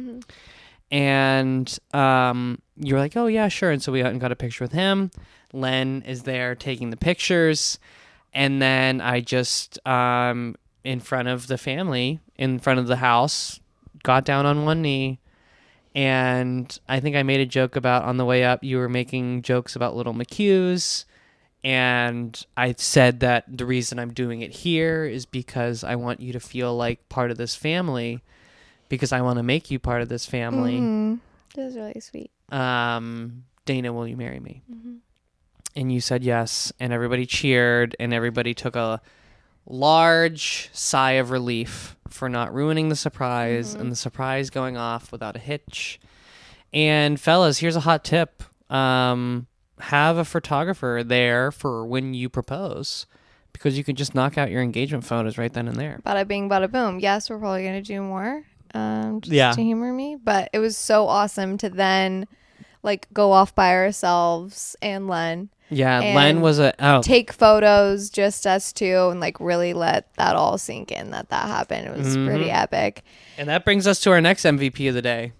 S2: And you're like, oh yeah, sure. And so we went and got a picture with him. Len is there taking the pictures. And then I just, in front of the family, in front of the house, got down on one knee, and I think I made a joke about on the way up, you were making jokes about little McHughes, and I said that the reason I'm doing it here is because I want you to feel like part of this family, because I want to make you part of this family.
S1: That was really sweet.
S2: Dayna, will you marry me? and you said yes, and everybody cheered, and everybody took a large sigh of relief for not ruining the surprise and the surprise going off without a hitch. And fellas, here's a hot tip. Have a photographer there for when you propose, because you can just knock out your engagement photos right then and there.
S1: Bada bing, bada boom. Yes, we're probably going to do more just
S2: Yeah.
S1: to humor me. But it was so awesome to then like go off by ourselves and Len.
S2: Yeah,
S1: And
S2: Len was
S1: take photos, just us two, and like really let that all sink in that happened. It was pretty epic.
S2: And that brings us to our next MVP of the day.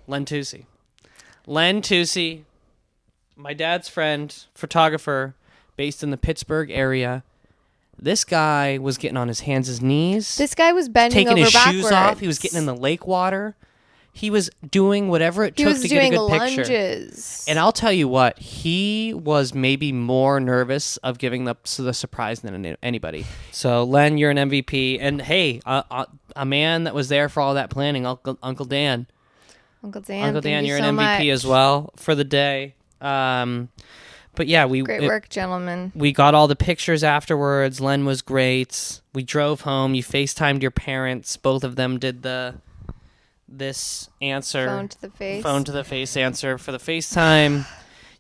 S2: Len Tucci. Len Tucci, my dad's friend, photographer, based in the Pittsburgh area. This guy was getting on his hands and knees.
S1: This guy was bending
S2: taking
S1: over
S2: his
S1: backwards.
S2: shoes off. He was getting in the lake water. He was doing whatever it took to get a good picture.
S1: Lunges.
S2: And I'll tell you what, he was maybe more nervous of giving the surprise than anybody. So, Len, you're an MVP. And hey, a man that was there for all that planning, Uncle Dan.
S1: Uncle Dan,
S2: You're
S1: so
S2: an MVP as well for the day. But yeah,
S1: great work, gentlemen.
S2: We got all the pictures afterwards. Len was great. We drove home. You FaceTimed your parents. Both of them did this answer.
S1: Phone to the face.
S2: Phone to the face answer for the FaceTime.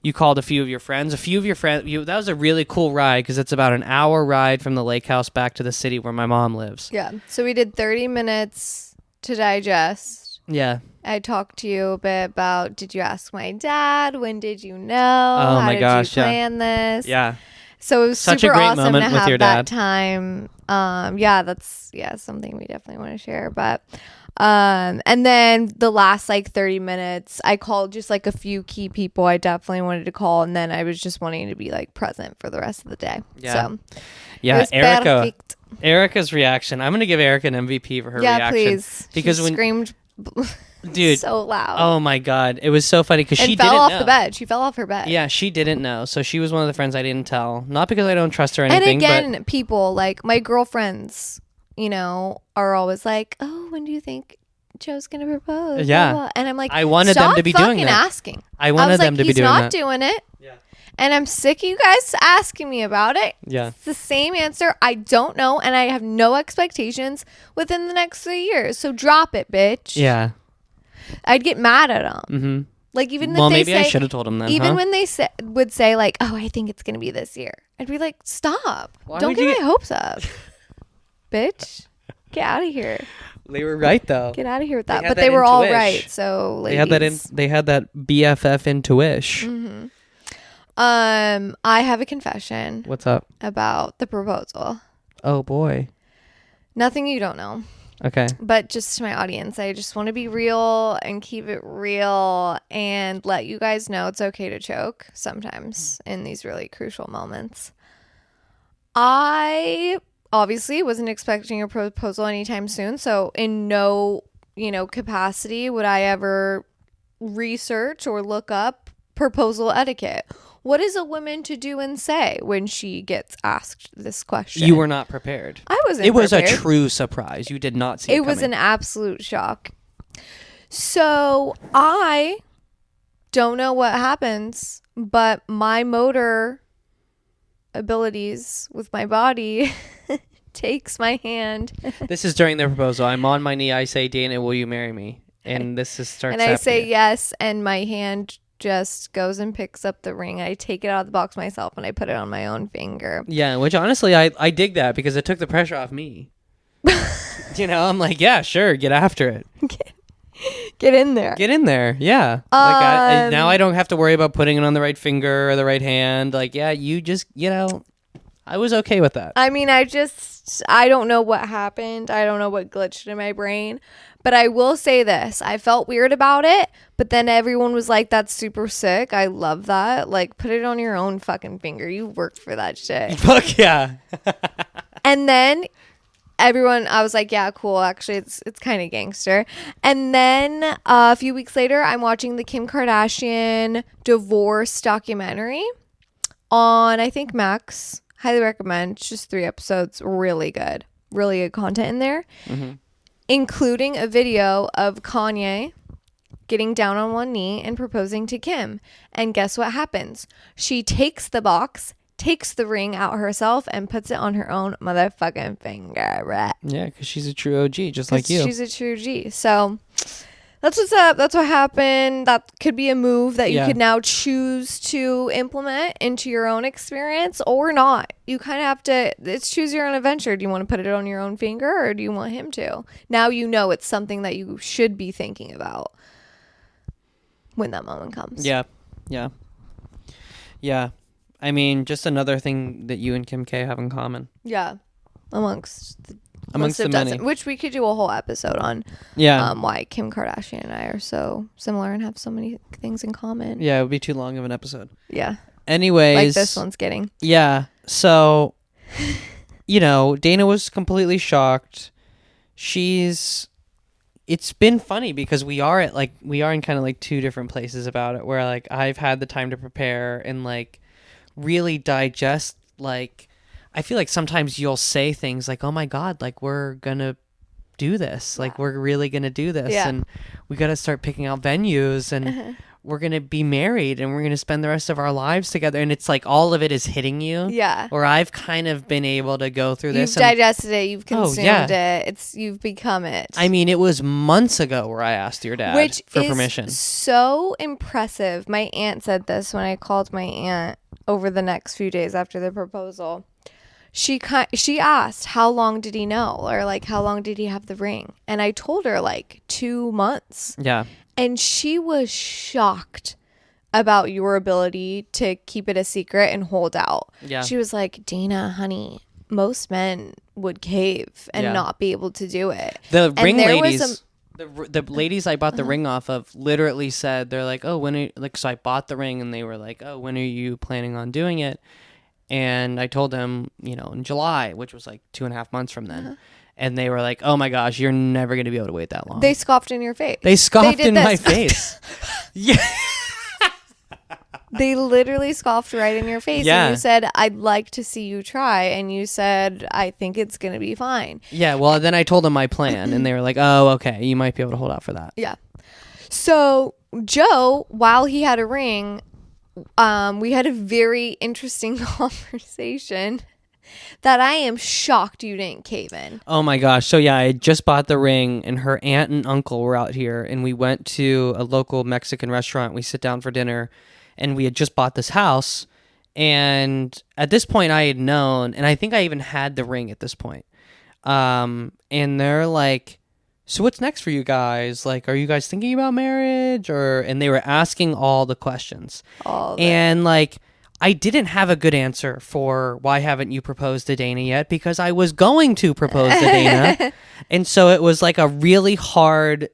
S2: You called a few of your friends. That was a really cool ride because it's about an hour ride from the lake house back to the city where my mom lives.
S1: Yeah. So we did 30 minutes to digest.
S2: Yeah.
S1: I talked to you a bit about, did you ask my dad? When did you know?
S2: Oh my gosh,
S1: did you plan this?
S2: Yeah.
S1: So it was
S2: Such
S1: super
S2: a great
S1: awesome
S2: moment
S1: to
S2: with
S1: have
S2: your
S1: that
S2: dad.
S1: time. That's something we definitely want to share. But and then the last like 30 minutes, I called just like a few key people I definitely wanted to call, and then I was just wanting to be like present for the rest of the day.
S2: Yeah.
S1: So
S2: Yeah,
S1: it was perfect.
S2: Erica's reaction. I'm going to give Erica an MVP for her
S1: Yeah,
S2: reaction.
S1: please.
S2: Because
S1: she
S2: when
S1: screamed
S2: dude,
S1: so loud.
S2: Oh my god, it was so funny because
S1: and
S2: she
S1: fell
S2: didn't
S1: off
S2: know.
S1: the bed. She fell off her bed.
S2: Yeah, she didn't know. So she was one of the friends I didn't tell. Not because I don't trust her or
S1: And
S2: anything.
S1: again, people like my girlfriends, are always like, "Oh, when do you think Joe's gonna propose?"
S2: Yeah.
S1: Blah, blah. And I'm like,
S2: I wanted them
S1: stop
S2: to be doing
S1: fucking
S2: that.
S1: asking.
S2: I wanted
S1: was
S2: them
S1: like,
S2: to be
S1: he's
S2: doing
S1: not
S2: that.
S1: doing it.
S2: Yeah.
S1: And I'm sick of you guys asking me about it.
S2: Yeah.
S1: It's the same answer. I don't know, and I have no expectations within the next 3 years. So drop it, bitch.
S2: Yeah.
S1: I'd get mad at them.
S2: Mm-hmm.
S1: Like even
S2: Well,
S1: if they
S2: maybe
S1: say,
S2: I should have told him then.
S1: even
S2: huh?
S1: when they would say like, "Oh, I think it's gonna be this year," I'd be like, "Stop!
S2: Why
S1: Don't
S2: would
S1: get
S2: you
S1: my
S2: get-
S1: hopes up, bitch. Get out of here.
S2: They were right though.
S1: Get out of here with
S2: They
S1: that."
S2: had
S1: But
S2: that
S1: they were all
S2: intuish.
S1: right. So
S2: They
S1: ladies.
S2: had that BFF intuish.
S1: Mm-hmm. I have a confession
S2: What's up?
S1: about the proposal.
S2: Oh boy.
S1: Nothing you don't know.
S2: Okay.
S1: But just to my audience, I just want to be real and keep it real and let you guys know it's okay to choke sometimes in these really crucial moments. I obviously wasn't expecting a proposal anytime soon, so in no, capacity would I ever research or look up proposal etiquette. What is a woman to do and say when she gets asked this question?
S2: You were not prepared.
S1: I wasn't
S2: It was
S1: prepared.
S2: a true surprise. You did not see it
S1: It was
S2: coming.
S1: an absolute shock. So I don't know what happens, but my motor abilities with my body takes my hand
S2: This is during the proposal. I'm on my knee. I say, "Dayna, will you marry me?" And this starts
S1: and I say
S2: happening.
S1: yes, and my hand just goes and picks up the ring. I take it out of the box myself and I put it on my own finger.
S2: Yeah, which honestly, I dig that because it took the pressure off me. I'm like, yeah, sure, get after it.
S1: Get in there.
S2: Get in there. Yeah. Now I don't have to worry about putting it on the right finger or the right hand. Like, yeah, you just, I was okay with that.
S1: I mean, I don't know what happened. I don't know what glitched in my brain. But I will say this. I felt weird about it. But then everyone was like, that's super sick. I love that. Like, put it on your own fucking finger. You worked for that shit.
S2: Fuck yeah.
S1: And then I was like, yeah, cool. Actually, it's kind of gangster. And then a few weeks later, I'm watching the Kim Kardashian divorce documentary on, I think, Max. Highly recommend. It's just 3 episodes. Really good content in there, including a video of Kanye getting down on one knee and proposing to Kim. And guess what happens? She takes the box, takes the ring out herself, and puts it on her own motherfucking finger. Right?
S2: Yeah, because she's a true OG, just like you.
S1: She's a true G. So that's what's up. That's what happened. That could be a move that you could now choose to implement into your own experience or not. You kind of have to, it's choose your own adventure. Do you want to put it on your own finger or do you want him to? Now you know it's something that you should be thinking about when that moment comes.
S2: Yeah. Yeah. Yeah. I mean, just another thing that you and Kim K have in common.
S1: Yeah. Amongst the
S2: many.
S1: Which we could do a whole episode on.
S2: Yeah.
S1: Why Kim Kardashian and I are so similar and have so many things in common.
S2: Yeah, it would be too long of an episode.
S1: Yeah.
S2: Anyways.
S1: Like this one's getting.
S2: Yeah. So, Dayna was completely shocked. It's been funny because we are in kind of like two different places about it where like I've had the time to prepare and like really digest like I feel like sometimes you'll say things like, oh my God, like we're going to do this. Yeah. Like we're really going to do this. Yeah. And we got to start picking out venues and we're going to be married and we're going to spend the rest of our lives together. And it's like all of it is hitting you.
S1: Yeah.
S2: Or I've kind of been able to go through this.
S1: You've digested it. You've consumed it. You've become it.
S2: I mean, it was months ago where I asked your dad for permission.
S1: So impressive. My aunt said this when I called my aunt over the next few days after the proposal. She asked, how long did he know? Or like, how long did he have the ring? And I told her like 2 months.
S2: Yeah.
S1: And she was shocked about your ability to keep it a secret and hold out. Yeah. She was like, Dayna, honey, most men would cave and not be able to do it.
S2: The ring ladies, the ladies I bought the ring off of literally said, they're like, oh, so I bought the ring and they were like, oh, when are you planning on doing it? And I told them, in July, which was like 2.5 months from then. And they were like, oh my gosh, you're never going to be able to wait that long.
S1: They scoffed in your face.
S2: They scoffed in my face. Yeah.
S1: They literally scoffed right in your face. Yeah. And you said, I'd like to see you try. And you said, I think it's going to be fine.
S2: Yeah. Well, then I told them my plan. And they were like, oh, okay. You might be able to hold out for that.
S1: Yeah. So Joe, while he had a ring, we had a very interesting conversation that I am shocked you didn't cave in.
S2: Oh my gosh. So yeah, I just bought the ring and her aunt and uncle were out here and we went to a local Mexican restaurant. We sit down for dinner and we had just bought this house. And at this point I had known, and I think I even had the ring at this point. And they're like, so what's next for you guys? Like, are you guys thinking about marriage? And they were asking all the questions. And like, I didn't have a good answer for why haven't you proposed to Dayna yet? Because I was going to propose to Dayna. And so it was like a really hard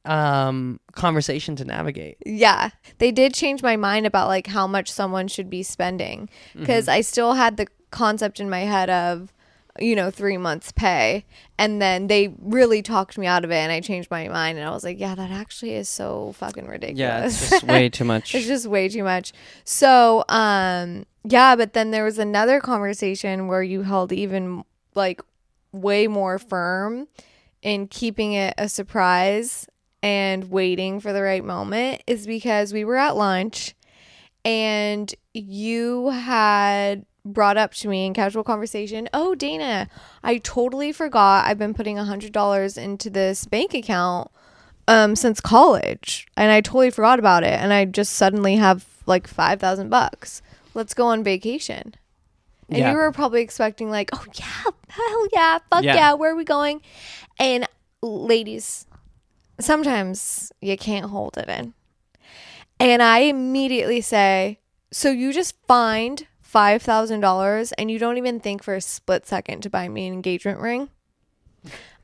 S2: conversation to navigate.
S1: Yeah. They did change my mind about like how much someone should be spending. Because I still had the concept in my head of, 3 months pay. And then they really talked me out of it and I changed my mind and I was like, yeah, that actually is so fucking ridiculous.
S2: Yeah, it's just way too much.
S1: It's just way too much. So, yeah, but then there was another conversation where you held even like way more firm in keeping it a surprise and waiting for the right moment is because we were at lunch and you had brought up to me in casual conversation, oh, Dayna, I totally forgot I've been putting $100 into this bank account since college and I totally forgot about it and I just suddenly have like $5,000. Let's go on vacation. And you were probably expecting like, oh yeah, hell yeah, fuck yeah, where are we going? And ladies, sometimes you can't hold it in. And I immediately say, so you just find $5,000 and you don't even think for a split second to buy me an engagement ring?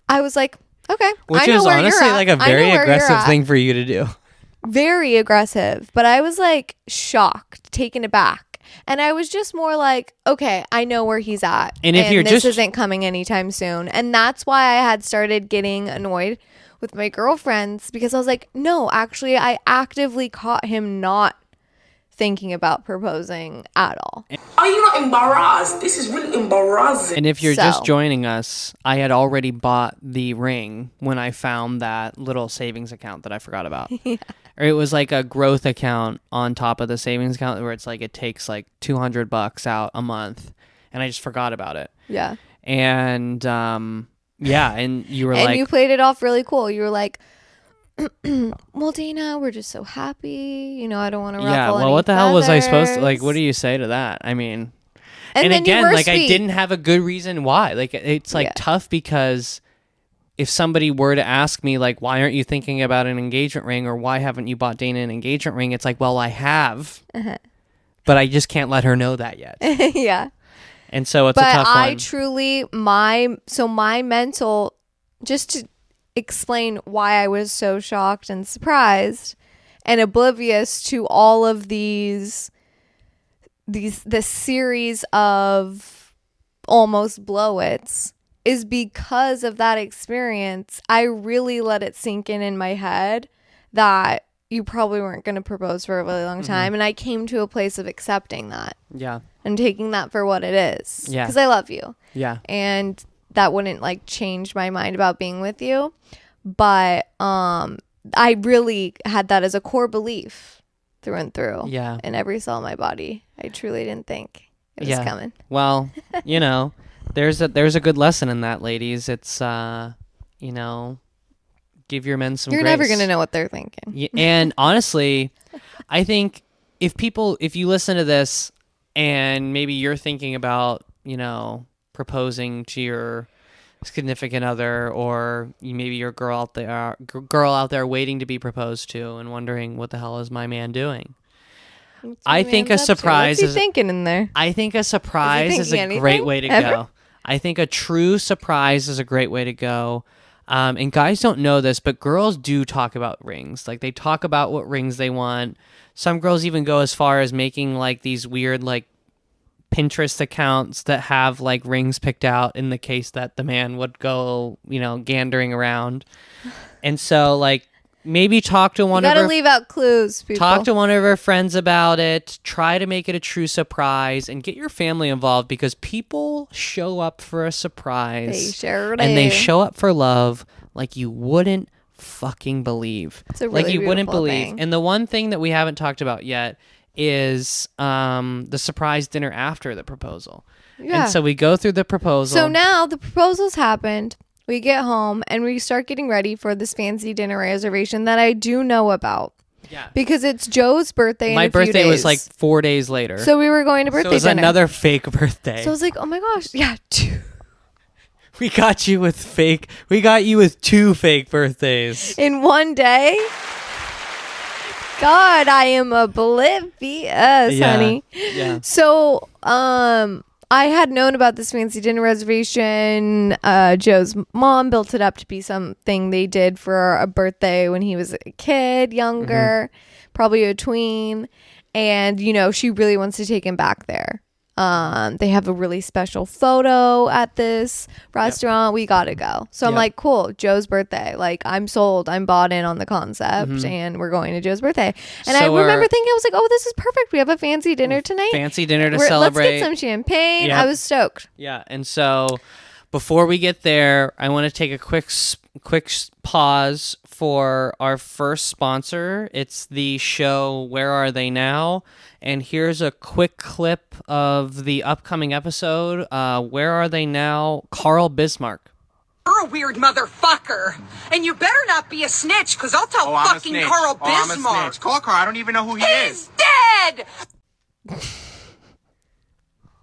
S1: I was like, okay.
S2: Which is honestly like a very aggressive thing for you to do.
S1: Very aggressive. But I was like shocked, taken aback. And I was just more like, okay, I know where he's at. And if this isn't coming anytime soon. And that's why I had started getting annoyed with my girlfriends because I was like, no, actually, I actively caught him not thinking about proposing at all.
S3: Are you not embarrassed? This is really embarrassing.
S2: And if you're
S1: So-
S2: just joining us, I had already bought the ring when I found that little savings account that I forgot about. Or it was like a growth account on top of the savings account where it's like it takes like $200 out a month, and I just forgot about it.
S1: Yeah.
S2: And yeah, and you were
S1: And
S2: like,
S1: you played it off really cool. You were like, well, Dayna, we're just so happy. You know, I don't want to ruffle
S2: yeah, well,
S1: any
S2: what the hell was I supposed to, like,
S1: feathers.
S2: what do you say to that? I mean,
S1: And then
S2: again,
S1: you were
S2: like, I
S1: sweet.
S2: didn't have a good reason why. Like, it's like
S1: Yeah.
S2: tough because if somebody were to ask me, like, why aren't you thinking about an engagement ring, or why haven't you bought Dayna an engagement ring? It's like, well, I have, but I just can't let her know that yet.
S1: Yeah.
S2: And so it's a
S1: But
S2: tough
S1: I
S2: one.
S1: truly, my mental, just to explain why I was so shocked and surprised and oblivious to all of this series of almost blow-its, is because of that experience. I really let it sink in my head that you probably weren't going to propose for a really long time. And I came to a place of accepting that
S2: Yeah.
S1: and taking that for what it is.
S2: Yeah.
S1: Because I love you.
S2: Yeah.
S1: And that wouldn't like change my mind about being with you. But I really had that as a core belief through and through.
S2: Yeah.
S1: In every cell in my body. I truly didn't think it was
S2: Yeah.
S1: coming.
S2: Well, you know, there's a good lesson in that, ladies. It's, you know, give your men some
S1: You're
S2: grace.
S1: never going to know what they're thinking.
S2: Yeah, and honestly, I think if you listen to this and maybe you're thinking about, you know, proposing to your significant other, or maybe your girl out there waiting to be proposed to and wondering what the hell is my man doing?
S1: What's
S2: I
S1: my
S2: think
S1: man's
S2: a
S1: up to?
S2: surprise
S1: What's he
S2: is
S1: thinking in there?
S2: I think a surprise is
S1: thinking
S2: a great
S1: anything?
S2: way to
S1: Ever?
S2: go. I think a true surprise is a great way to go. And guys don't know this, but girls do talk about rings. Like, they talk about what rings they want. Some girls even go as far as making like these weird like Pinterest accounts that have like rings picked out in the case that the man would go, you know, gandering around. And so, like, maybe talk to
S1: You
S2: one
S1: got
S2: of
S1: to
S2: her
S1: leave out clues, people.
S2: Talk to one of her friends about it. Try to make it a true surprise and get your family involved, because people show up for a surprise.
S1: They sure
S2: And they
S1: do.
S2: show up for love like you wouldn't fucking believe.
S1: It's a
S2: like
S1: really
S2: you wouldn't
S1: beautiful
S2: believe.
S1: thing.
S2: And the one thing that we haven't talked about yet is the surprise dinner after the proposal.
S1: Yeah.
S2: And so we go through the proposal.
S1: So now the proposals happened. We get home and we start getting ready for this fancy dinner reservation that I do know about.
S2: Yeah.
S1: Because it's Joe's birthday in
S2: My
S1: a few
S2: birthday was
S1: days.
S2: like 4 days later.
S1: So we were going to
S2: So
S1: birthday
S2: it was
S1: dinner.
S2: another fake birthday.
S1: So I was like, oh my gosh. Yeah.
S2: We got you with two fake birthdays.
S1: In one day. God, I am oblivious, honey.
S2: Yeah.
S1: So, I had known about this fancy dinner reservation. Joe's mom built it up to be something they did for a birthday when he was a kid, younger, probably a tween. And, you know, she really wants to take him back there. They have a really special photo at this restaurant. We gotta go. So I'm
S2: Yep.
S1: like, cool, Joe's birthday. Like, I'm sold. I'm bought in on the concept, and we're going to Joe's birthday. And I
S2: So
S1: remember
S2: our-
S1: thinking, I was like, oh, this is perfect. We have a fancy dinner tonight.
S2: Fancy dinner to
S1: Let's
S2: celebrate.
S1: get some champagne.
S2: Yep.
S1: I was stoked.
S2: Yeah, and so before we get there, I want to take a quick pause for our first sponsor. It's the show Where Are They Now? And here's a quick clip of the upcoming episode. Where Are They Now? Carl Bismarck.
S4: You're a weird motherfucker. And you better not be a snitch, because I'll tell
S5: I'm a
S4: fucking
S5: snitch.
S4: Carl
S5: I'm a
S4: Bismarck.
S5: snitch. Call Carl. I don't even know who he
S4: He's
S5: is.
S4: dead!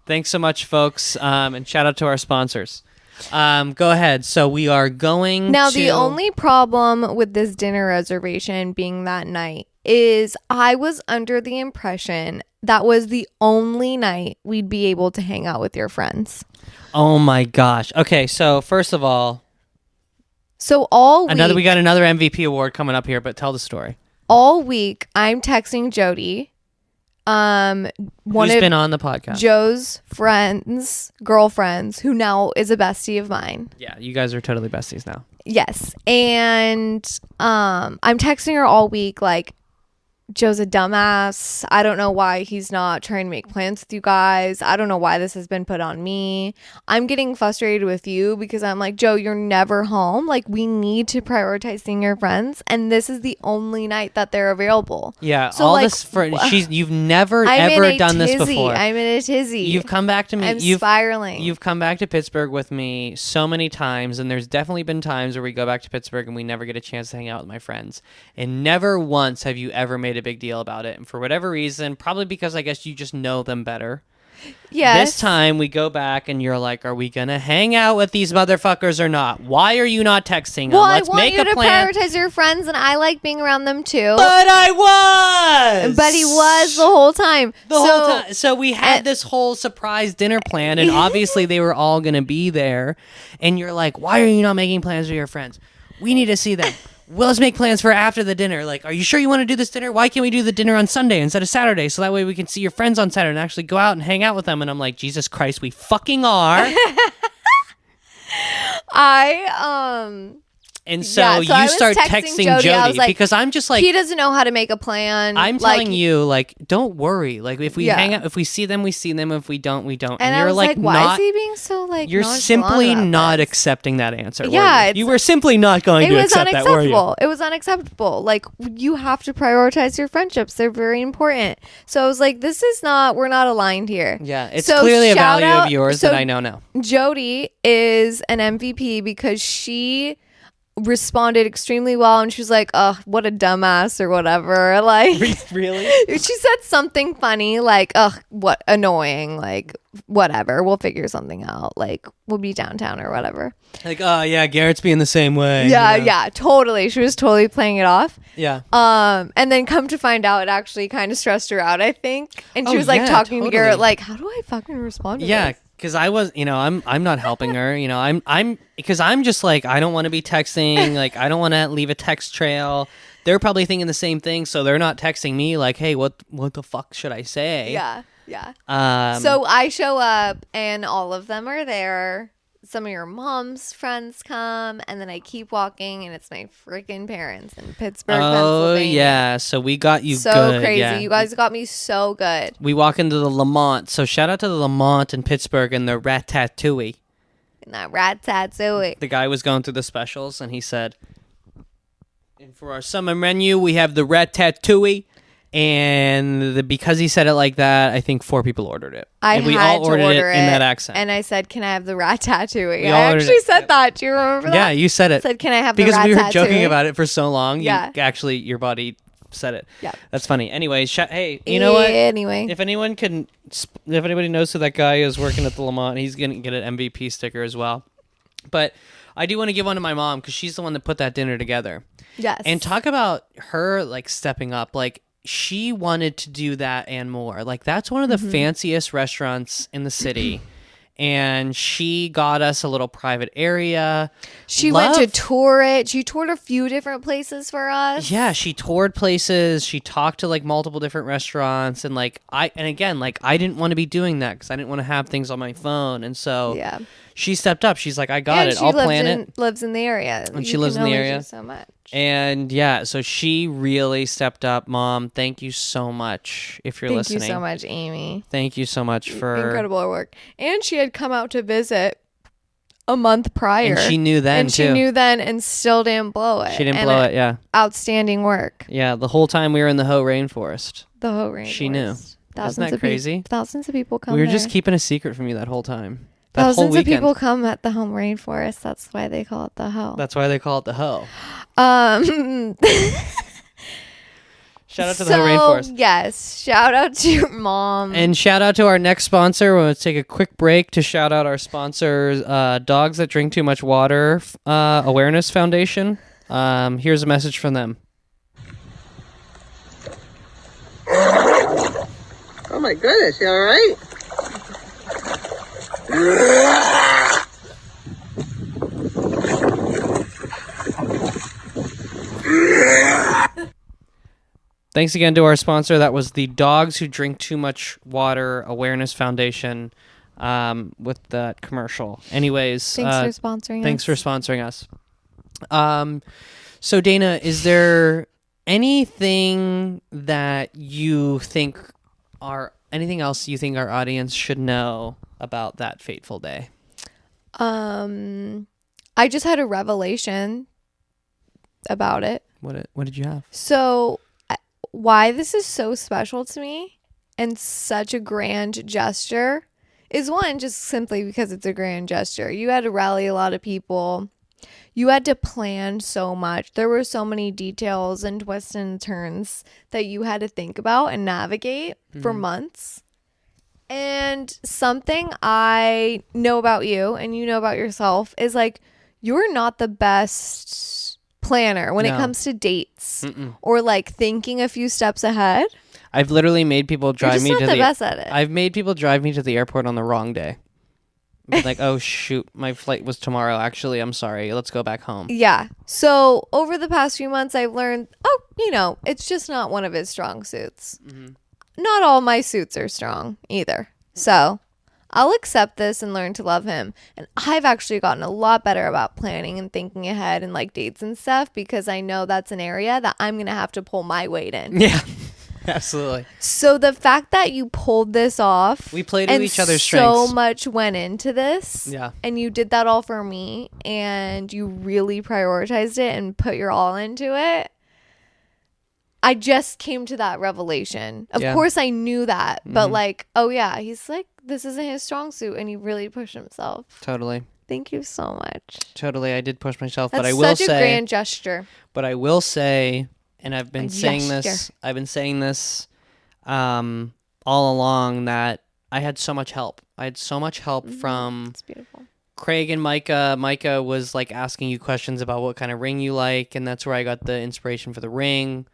S2: Thanks so much, folks, and shout out to our sponsors. Go ahead. So we are going
S1: Now,
S2: to...
S1: the only problem with this dinner reservation being that night is I was under the impression that was the only night we'd be able to hang out with your friends.
S2: Oh my gosh. Okay, so first of all,
S1: So all week,
S2: we got another MVP award coming up here, but tell the story.
S1: all week, I'm texting Jody, one
S2: Who's
S1: of
S2: been on the podcast?
S1: Joe's girlfriends, who now is a bestie of mine.
S2: Yeah, you guys are totally besties now.
S1: Yes. And I'm texting her all week, like, Joe's a dumbass. I don't know why he's not trying to make plans with you guys. I don't know why this has been put on me. I'm getting frustrated with you because I'm like, Joe, you're never home. Like, we need to prioritize seeing your friends, and this is the only night that they're available.
S2: Yeah,
S1: so,
S2: all
S1: like,
S2: this for you've never
S1: I'm
S2: ever
S1: in a
S2: done this
S1: tizzy.
S2: before.
S1: I'm in a tizzy.
S2: You've come back to me.
S1: I'm spiraling.
S2: You've come back to Pittsburgh with me so many times, and there's definitely been times where we go back to Pittsburgh and we never get a chance to hang out with my friends. And never once have you ever made a big deal about it. And for whatever reason, probably because I guess you just know them better.
S1: Yes.
S2: This time we go back and you're like, are we going to hang out with these motherfuckers or not? Why are you not texting them?
S1: Well,
S2: Let's
S1: I want
S2: make
S1: you
S2: a
S1: to
S2: plan.
S1: prioritize your friends, and I like being around them too.
S2: But I was.
S1: But he was the whole time.
S2: The whole time. So we had this whole surprise dinner plan, and obviously they were all going to be there. And you're like, why are you not making plans with your friends? We need to see them. Well, let's make plans for after the dinner. Like, are you sure you want to do this dinner? Why can't we do the dinner on Sunday instead of Saturday? So that way we can see your friends on Saturday and actually go out and hang out with them. And I'm like, Jesus Christ, we fucking are. And so
S1: I
S2: you
S1: was
S2: start texting Jody
S1: I was like,
S2: because I'm just like,
S1: he doesn't know how to make a plan.
S2: I'm telling you, like, don't worry. Like, if we
S1: Yeah.
S2: hang out, if we see them, we see them. If we don't, we don't.
S1: And I
S2: you're
S1: was like, why
S2: not,
S1: is he being so like?
S2: you're
S1: nonchalant
S2: simply
S1: about
S2: not
S1: this?
S2: accepting that answer.
S1: Yeah,
S2: were you? You were simply not going
S1: It
S2: to
S1: was
S2: accept that, were you?
S1: unacceptable. It was unacceptable. Like, you have to prioritize your friendships. They're very important. So I was like, this is not. We're not aligned here.
S2: Yeah, it's
S1: So
S2: clearly a
S1: shout
S2: value
S1: out-
S2: of yours
S1: so
S2: that I know now.
S1: Jody is an MVP because she responded extremely well, and she was like, "Oh, what a dumbass," or whatever. Like,
S2: Really?
S1: she said something funny, like, "Oh, what annoying," like, whatever. We'll figure something out. Like, we'll be downtown or whatever.
S2: Like, oh yeah, Garrett's being the same way.
S1: Yeah,
S2: you know?
S1: yeah, totally. She was totally playing it off.
S2: Yeah.
S1: And then come to find out, it actually kind of stressed her out, I think. And she
S2: Oh,
S1: was like
S2: yeah,
S1: talking to Garrett,
S2: totally.
S1: like, how do I fucking respond to
S2: Yeah,
S1: this?
S2: because I was, I'm not helping her. I'm because I'm just like, I don't want to be texting. Like, I don't want to leave a text trail. They're probably thinking the same thing, so they're not texting me like, hey, what the fuck should I say?
S1: Yeah, yeah.
S2: So
S1: So I show up, and all of them are there. Some of your mom's friends come, and then I keep walking, and it's my freaking parents in Pittsburgh,
S2: oh
S1: Pennsylvania.
S2: yeah, so we got you
S1: So
S2: good.
S1: crazy.
S2: Yeah.
S1: You guys got me so good.
S2: We walk into the Lamont. So shout out to the Lamont in Pittsburgh and the Ratatouille.
S1: And that rat tattoo.
S2: The guy was going through the specials and he said, and for our summer menu, we have the Ratatouille. And because he said it like that, I think 4 people ordered it.
S1: I
S2: and we
S1: had
S2: all
S1: to
S2: ordered
S1: order
S2: it in that accent.
S1: And I said, "Can I have the rat tattoo?" I
S2: all ordered
S1: actually
S2: it.
S1: said that. Do you remember that?
S2: Yeah, you said it.
S1: I said, "Can I have
S2: because
S1: the rat
S2: we were
S1: tattoo?"
S2: joking about it for so long.
S1: Yeah.
S2: You, actually, your body said it.
S1: Yeah.
S2: That's funny. Anyways, hey, you know what?
S1: Anyway.
S2: If anybody knows who that guy is working at the Lamont, he's gonna get an MVP sticker as well. But I do want to give one to my mom because she's the one that put that dinner together.
S1: Yes.
S2: And talk about her like stepping up. Like, she wanted to do that and more. Like, that's one of the fanciest restaurants in the city. And she got us a little private area.
S1: She went to tour it. She toured a few different places for us.
S2: Yeah, she toured places. She talked to like multiple different restaurants, and I didn't want to be doing that because I didn't want to have things on my phone, and so
S1: Yeah.
S2: she stepped up. She's like, I got
S1: And
S2: it.
S1: she
S2: I'll plan it.
S1: lives in the area.
S2: And
S1: You
S2: she lives
S1: can
S2: in the
S1: only
S2: area.
S1: do so much.
S2: And yeah, so she really stepped up. Mom, thank you so much if you're
S1: Thank
S2: listening.
S1: you so much, Amy.
S2: Thank you so much for
S1: Incredible work. And she had come out to visit a month prior.
S2: And she knew then
S1: and
S2: too.
S1: she knew then and still didn't blow it.
S2: She didn't
S1: And
S2: blow it. Yeah,
S1: Outstanding work.
S2: yeah. The whole time we were in the Hoh rainforest,
S1: The whole rainforest.
S2: She knew.
S1: Thousands
S2: that
S1: of
S2: crazy?
S1: Thousands of people come
S2: we were
S1: there.
S2: just keeping a secret from you that whole time. That whole
S1: Thousands of
S2: weekend.
S1: people come at the home rainforest. That's why they call it the Ho.
S2: That's why they call it the Hoh. Shout out to the Hoh rainforest.
S1: Yes, shout out to your mom.
S2: And shout out to our next sponsor. We're going to take a quick break to shout out our sponsors, Dogs That Drink Too Much Water Awareness Foundation. Here's a message from them.
S5: Oh my goodness, you alright?
S2: Thanks again to our sponsor. That was the Dogs Who Drink Too Much Water Awareness Foundation with that commercial. Anyways,
S1: Thanks for sponsoring
S2: thanks
S1: us.
S2: for sponsoring us. So Dayna, is there anything that you think anything else you think our audience should know about that fateful day?
S1: I just had a revelation about it.
S2: What did you have?
S1: So, why this is so special to me and such a grand gesture is one, just simply because it's a grand gesture. You had to rally a lot of people. You had to plan so much. There were so many details and twists and turns that you had to think about and navigate for months. And something I know about you and you know about yourself is like, you're not the best planner when it comes to dates or like thinking a few steps ahead.
S2: I've literally made people drive me to
S1: the best at it.
S2: I've made people drive me to the airport on the wrong day. Like, oh shoot, my flight was tomorrow. Actually, I'm sorry. Let's go back home.
S1: Yeah. So over the past few months, I've learned, it's just not one of his strong suits. Not all my suits are strong either. So I'll accept this and learn to love him. And I've actually gotten a lot better about planning and thinking ahead and like dates and stuff because I know that's an area that I'm going to have to pull my weight in.
S2: Yeah. Absolutely.
S1: So the fact that you pulled this off,
S2: we played to each other's
S1: strengths. So
S2: strengths.
S1: much went into this.
S2: Yeah.
S1: And you did that all for me and you really prioritized it and put your all into it. I just came to that revelation. Of course I knew that, but like, oh yeah, he's like, this isn't his strong suit and he really pushed himself.
S2: Totally.
S1: Thank you so much.
S2: Totally. I did push myself,
S1: That's
S2: but I will
S1: such a grand gesture.
S2: But I will say, and I've been saying this all along, that I had so much help. I had so much help from
S1: It's beautiful.
S2: Craig and Micah. Micah was like asking you questions about what kind of ring you like, and that's where I got the inspiration for the ring.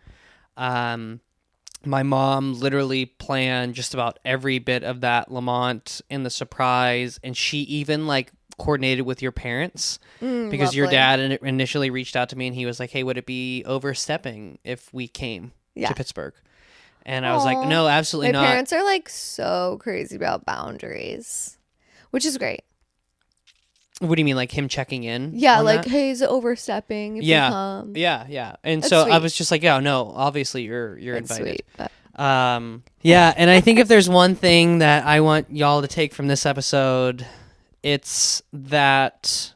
S2: My mom literally planned just about every bit of that Lamont and the surprise, and she even like coordinated with your parents because your dad initially reached out to me and he was like, hey, would it be overstepping if we came to Pittsburgh? And I was like, no, absolutely not.
S1: My parents are like so crazy about boundaries, which is great.
S2: What do you mean, like him checking in?
S1: Yeah, like,
S2: that?
S1: hey, is it overstepping if you come?
S2: Yeah. And
S1: That's
S2: so
S1: sweet.
S2: I was just like, yeah, no, obviously you're
S1: That's
S2: invited.
S1: sweet, but...
S2: Yeah, and I think if there's one thing that I want y'all to take from this episode, it's that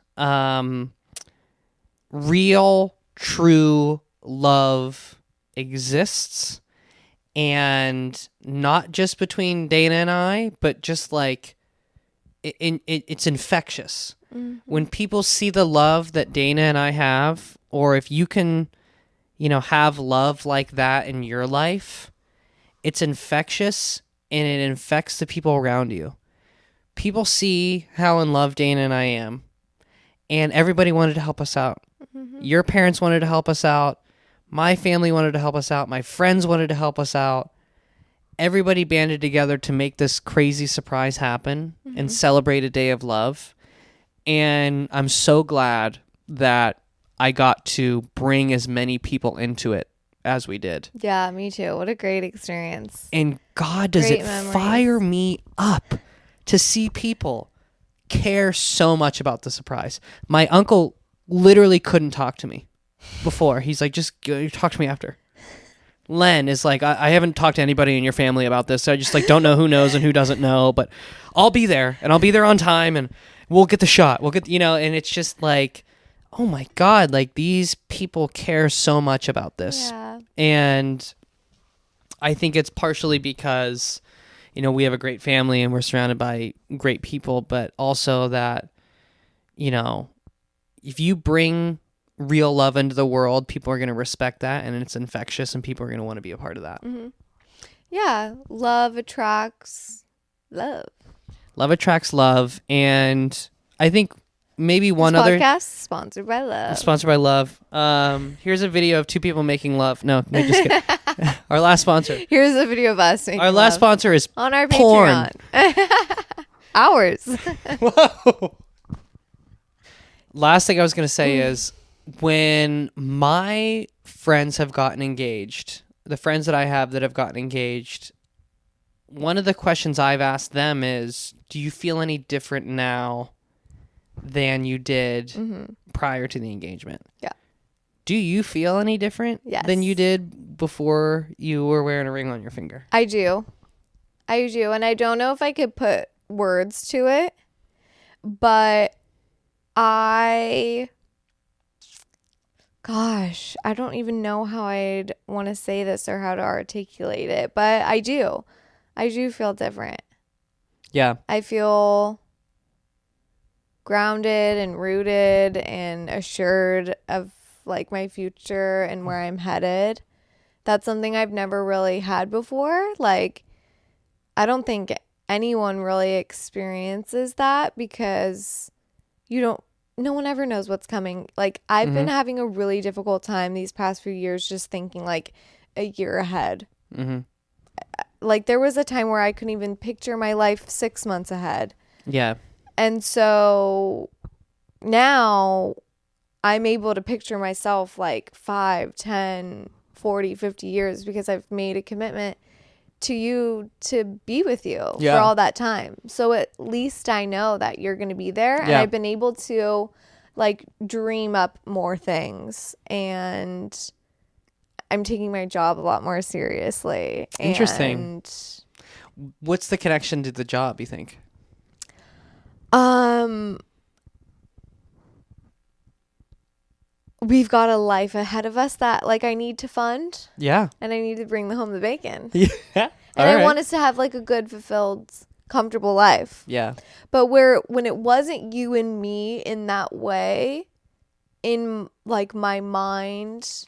S2: real, true love exists, and not just between Dayna and I, but just like it's infectious. When people see the love that Dayna and I have, or if you can, have love like that in your life, it's infectious and it infects the people around you. People see how in love Dayna and I am, and everybody wanted to help us out. Your parents wanted to help us out. My family wanted to help us out. My friends wanted to help us out. Everybody banded together to make this crazy surprise happen and celebrate a day of love. And I'm so glad that I got to bring as many people into it as we did.
S1: Yeah, me too. What a great experience.
S2: And God, does
S1: Great
S2: it
S1: memories.
S2: fire me up to see people care so much about the surprise. My uncle literally couldn't talk to me before. He's like, just talk to me after. Len is like, I haven't talked to anybody in your family about this. So I just like don't know who knows and who doesn't know, but I'll be there and I'll be there on time and we'll get the shot. We'll get, and it's just like, oh my God, like these people care so much about this.
S1: Yeah.
S2: And I think it's partially because, we have a great family and we're surrounded by great people, but also that, if you bring real love into the world, people are going to respect that, and it's infectious, and people are going to want to be a part of that.
S1: Yeah, love attracts love.
S2: Love attracts love, and I think maybe
S1: This
S2: other
S1: podcast sponsored by love.
S2: sponsored by love. Here's a video of two people making love. No, just kidding. Our last sponsor.
S1: Here's a video of us making
S2: Our last
S1: love
S2: sponsor is
S1: on our
S2: porn.
S1: Patreon. Ours.
S2: Whoa. Last thing I was going to say is when my friends have gotten engaged, the friends that I have that have gotten engaged, one of the questions I've asked them is, do you feel any different now than you did prior to the engagement?
S1: Yeah.
S2: Do you feel any different
S1: Yes.
S2: than you did before you were wearing a ring on your finger?
S1: I do. And I don't know if I could put words to it, but gosh, I don't even know how I'd want to say this or how to articulate it, but I do. I do feel different.
S2: Yeah.
S1: I feel grounded and rooted and assured of like my future and where I'm headed. That's something I've never really had before. Like, I don't think anyone really experiences that because no one ever knows what's coming. Like, I've been having a really difficult time these past few years just thinking like a year ahead.
S2: Mm-hmm.
S1: Like, there was a time where I couldn't even picture my life 6 months ahead.
S2: Yeah.
S1: And so now I'm able to picture myself like 5, 10, 40, 50 years because I've made a commitment to you to be with you for all that time. So at least I know that you're going to be there. And I've been able to like dream up more things. And I'm taking my job a lot more seriously.
S2: Interesting.
S1: And
S2: what's the connection to the job, you think?
S1: We've got a life ahead of us that like I need to fund.
S2: Yeah.
S1: And I need to bring home the bacon.
S2: Yeah.
S1: And I want us to have like a good, fulfilled, comfortable life.
S2: Yeah.
S1: But when it wasn't you and me in that way, in like my mind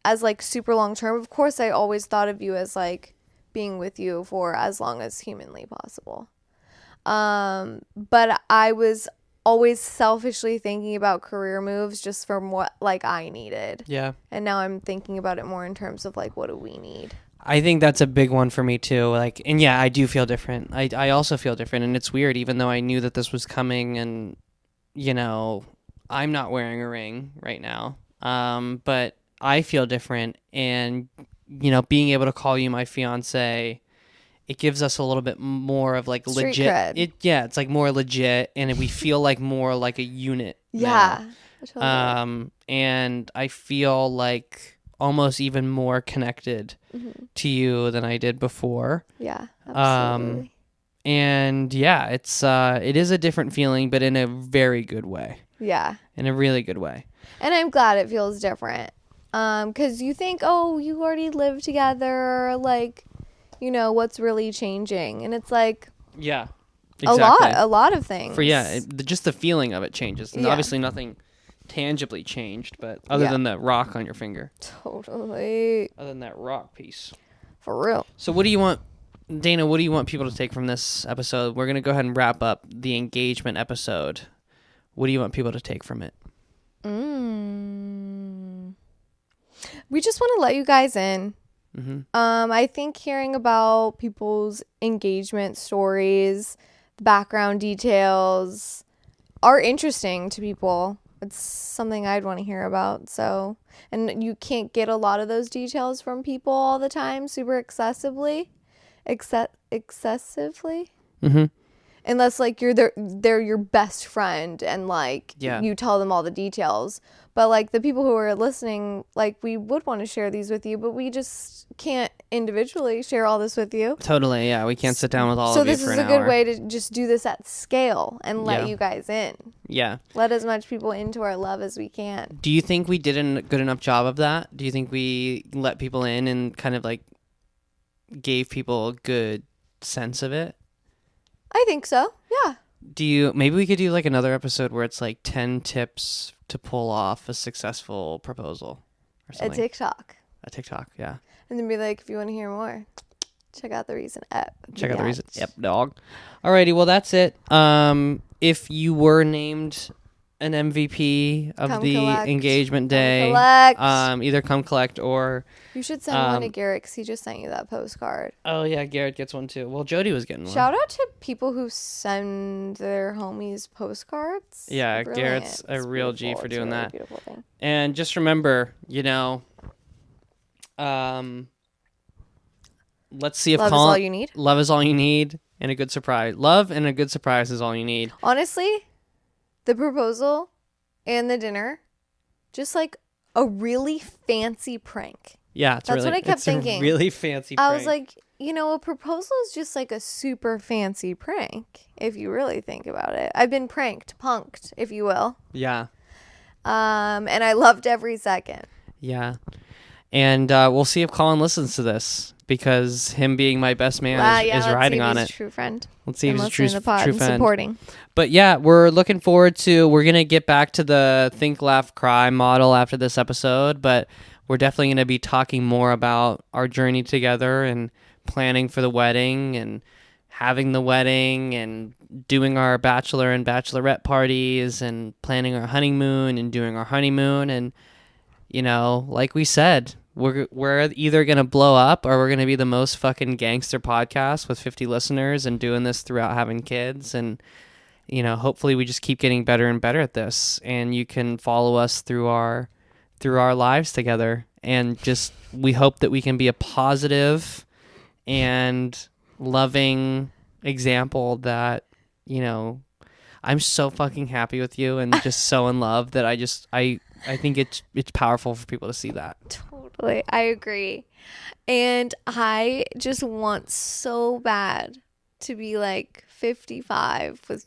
S1: as like super long term, of course I always thought of you as like being with you for as long as humanly possible. But I was always selfishly thinking about career moves just from what like I needed.
S2: Yeah.
S1: And now I'm thinking about it more in terms of like what do we need?
S2: I think that's a big one for me too. Like, and yeah, I do feel different. I also feel different, and it's weird, even though I knew that this was coming, and you know, I'm not wearing a ring right now. But I feel different, and you know, being able to call you my fiance, it gives us a little bit more of like
S1: Street
S2: legit.
S1: cred.
S2: It's like more legit, and we feel like more like a unit.
S1: Yeah.
S2: now.
S1: Totally.
S2: And I feel like almost even more connected to you than I did before.
S1: Yeah, absolutely.
S2: And yeah, it is a different feeling, but in a very good way.
S1: Yeah.
S2: In a really good way.
S1: And I'm glad it feels different. 'Cause you think, oh, you already live together, like, you know, what's really changing? And it's like
S2: Yeah. Exactly.
S1: a lot of things.
S2: Just the feeling of it changes. And
S1: Yeah.
S2: obviously nothing tangibly changed, but other than that rock on your finger.
S1: Totally.
S2: Other than that rock piece.
S1: For real.
S2: So what do you want, Dayna, what do you want people to take from this episode? We're going to go ahead and wrap up the engagement episode. What do you want people to take from it?
S1: We just want to let you guys in.
S2: Mm-hmm.
S1: I think hearing about people's engagement stories, the background details are interesting to people. It's something I'd want to hear about. So, and you can't get a lot of those details from people all the time, super excessively.
S2: Mm-hmm.
S1: Unless like they're your best friend and like you tell them all the details. But like the people who are listening, like we would want to share these with you, but we just can't individually share all this with you.
S2: Totally, yeah. We can't sit down with all of
S1: So
S2: you
S1: this
S2: for
S1: is
S2: an
S1: a good
S2: hour.
S1: way to just do this at scale and let you guys in.
S2: Yeah.
S1: Let as much people into our love as we can.
S2: Do you think we did a good enough job of that? Do you think we let people in and kind of like gave people a good sense of it?
S1: I think so. Yeah.
S2: Maybe we could do like another episode where it's like 10 tips to pull off a successful proposal or
S1: A
S2: something.
S1: TikTok.
S2: A TikTok, yeah.
S1: And then be like, if you want to hear more, check out the recent ep.
S2: Check out the reason. Yep, dog. Alrighty, well that's it. If you were named an MVP of
S1: Come
S2: the
S1: collect.
S2: engagement
S1: Come
S2: day,
S1: collect.
S2: either come collect or
S1: You should send one to Garrett because he just sent you that postcard.
S2: oh yeah, Garrett gets one too. Well, Jody was getting one.
S1: Shout out to people who send their homies postcards.
S2: Yeah,
S1: Brilliant.
S2: Garrett's a
S1: It's
S2: real G
S1: beautiful.
S2: for
S1: It's a
S2: doing
S1: really
S2: that.
S1: Beautiful thing.
S2: And just remember, let's see if
S1: Love is
S2: Colin,
S1: all you need.
S2: Love is all you need, and a good surprise. Love and a good surprise is all you need.
S1: Honestly, the proposal and the dinner, just like a really fancy prank.
S2: Yeah, it's
S1: That's
S2: really,
S1: what I kept
S2: it's
S1: thinking.
S2: A really fancy.
S1: I
S2: prank.
S1: was like, a proposal is just like a super fancy prank, if you really think about it. I've been punked, if you will.
S2: Yeah.
S1: And I loved every second.
S2: Yeah. And we'll see if Colin listens to this, because him being my best man is riding on it.
S1: True friend.
S2: Let's see if he's a true,
S1: to the pod
S2: true
S1: and
S2: friend.
S1: supporting.
S2: But yeah, we're looking forward to, we're going to get back to the think, laugh, cry model after this episode, but we're definitely going to be talking more about our journey together and planning for the wedding and having the wedding and doing our bachelor and bachelorette parties and planning our honeymoon and doing our honeymoon. And, like we said, we're either going to blow up or we're going to be the most fucking gangster podcast with 50 listeners and doing this throughout having kids. And, hopefully we just keep getting better and better at this, and you can follow us through our lives together. And just, we hope that we can be a positive and loving example that, I'm so fucking happy with you and just so in love that I think it's powerful for people to see that.
S1: Totally. I agree. And I just want so bad to be like 55 with,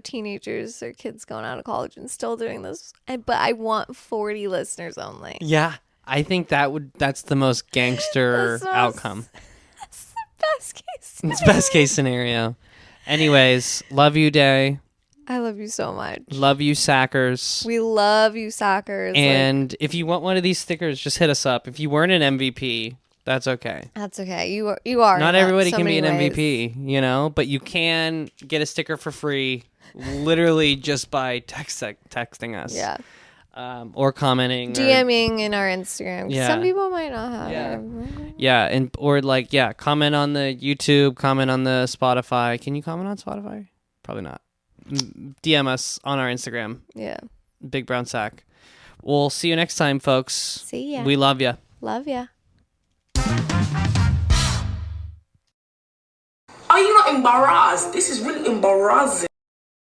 S1: teenagers or kids going out of college and still doing this. But I want 40 listeners only.
S2: Yeah. I think that's the most gangster outcome.
S1: That's the best case scenario.
S2: It's best case scenario. Anyways, love you, Day.
S1: I love you so much.
S2: Love you, Sackers.
S1: We love you, Sackers.
S2: And if you want one of these stickers, just hit us up. If you weren't an MVP, that's okay.
S1: That's okay. You are.
S2: Not everybody can be an MVP, but you can get a sticker for free, literally just by texting us.
S1: Yeah.
S2: Or commenting.
S1: DMing in our Instagram.
S2: Yeah.
S1: Some people might not have
S2: it. Yeah, comment on the YouTube, comment on the Spotify. Can you comment on Spotify? Probably not. DM us on our Instagram.
S1: Yeah.
S2: Big Brown Sack. We'll see you next time, folks.
S1: See ya.
S2: We love ya.
S1: Love ya.
S3: Are you not embarrassed? This is really embarrassing.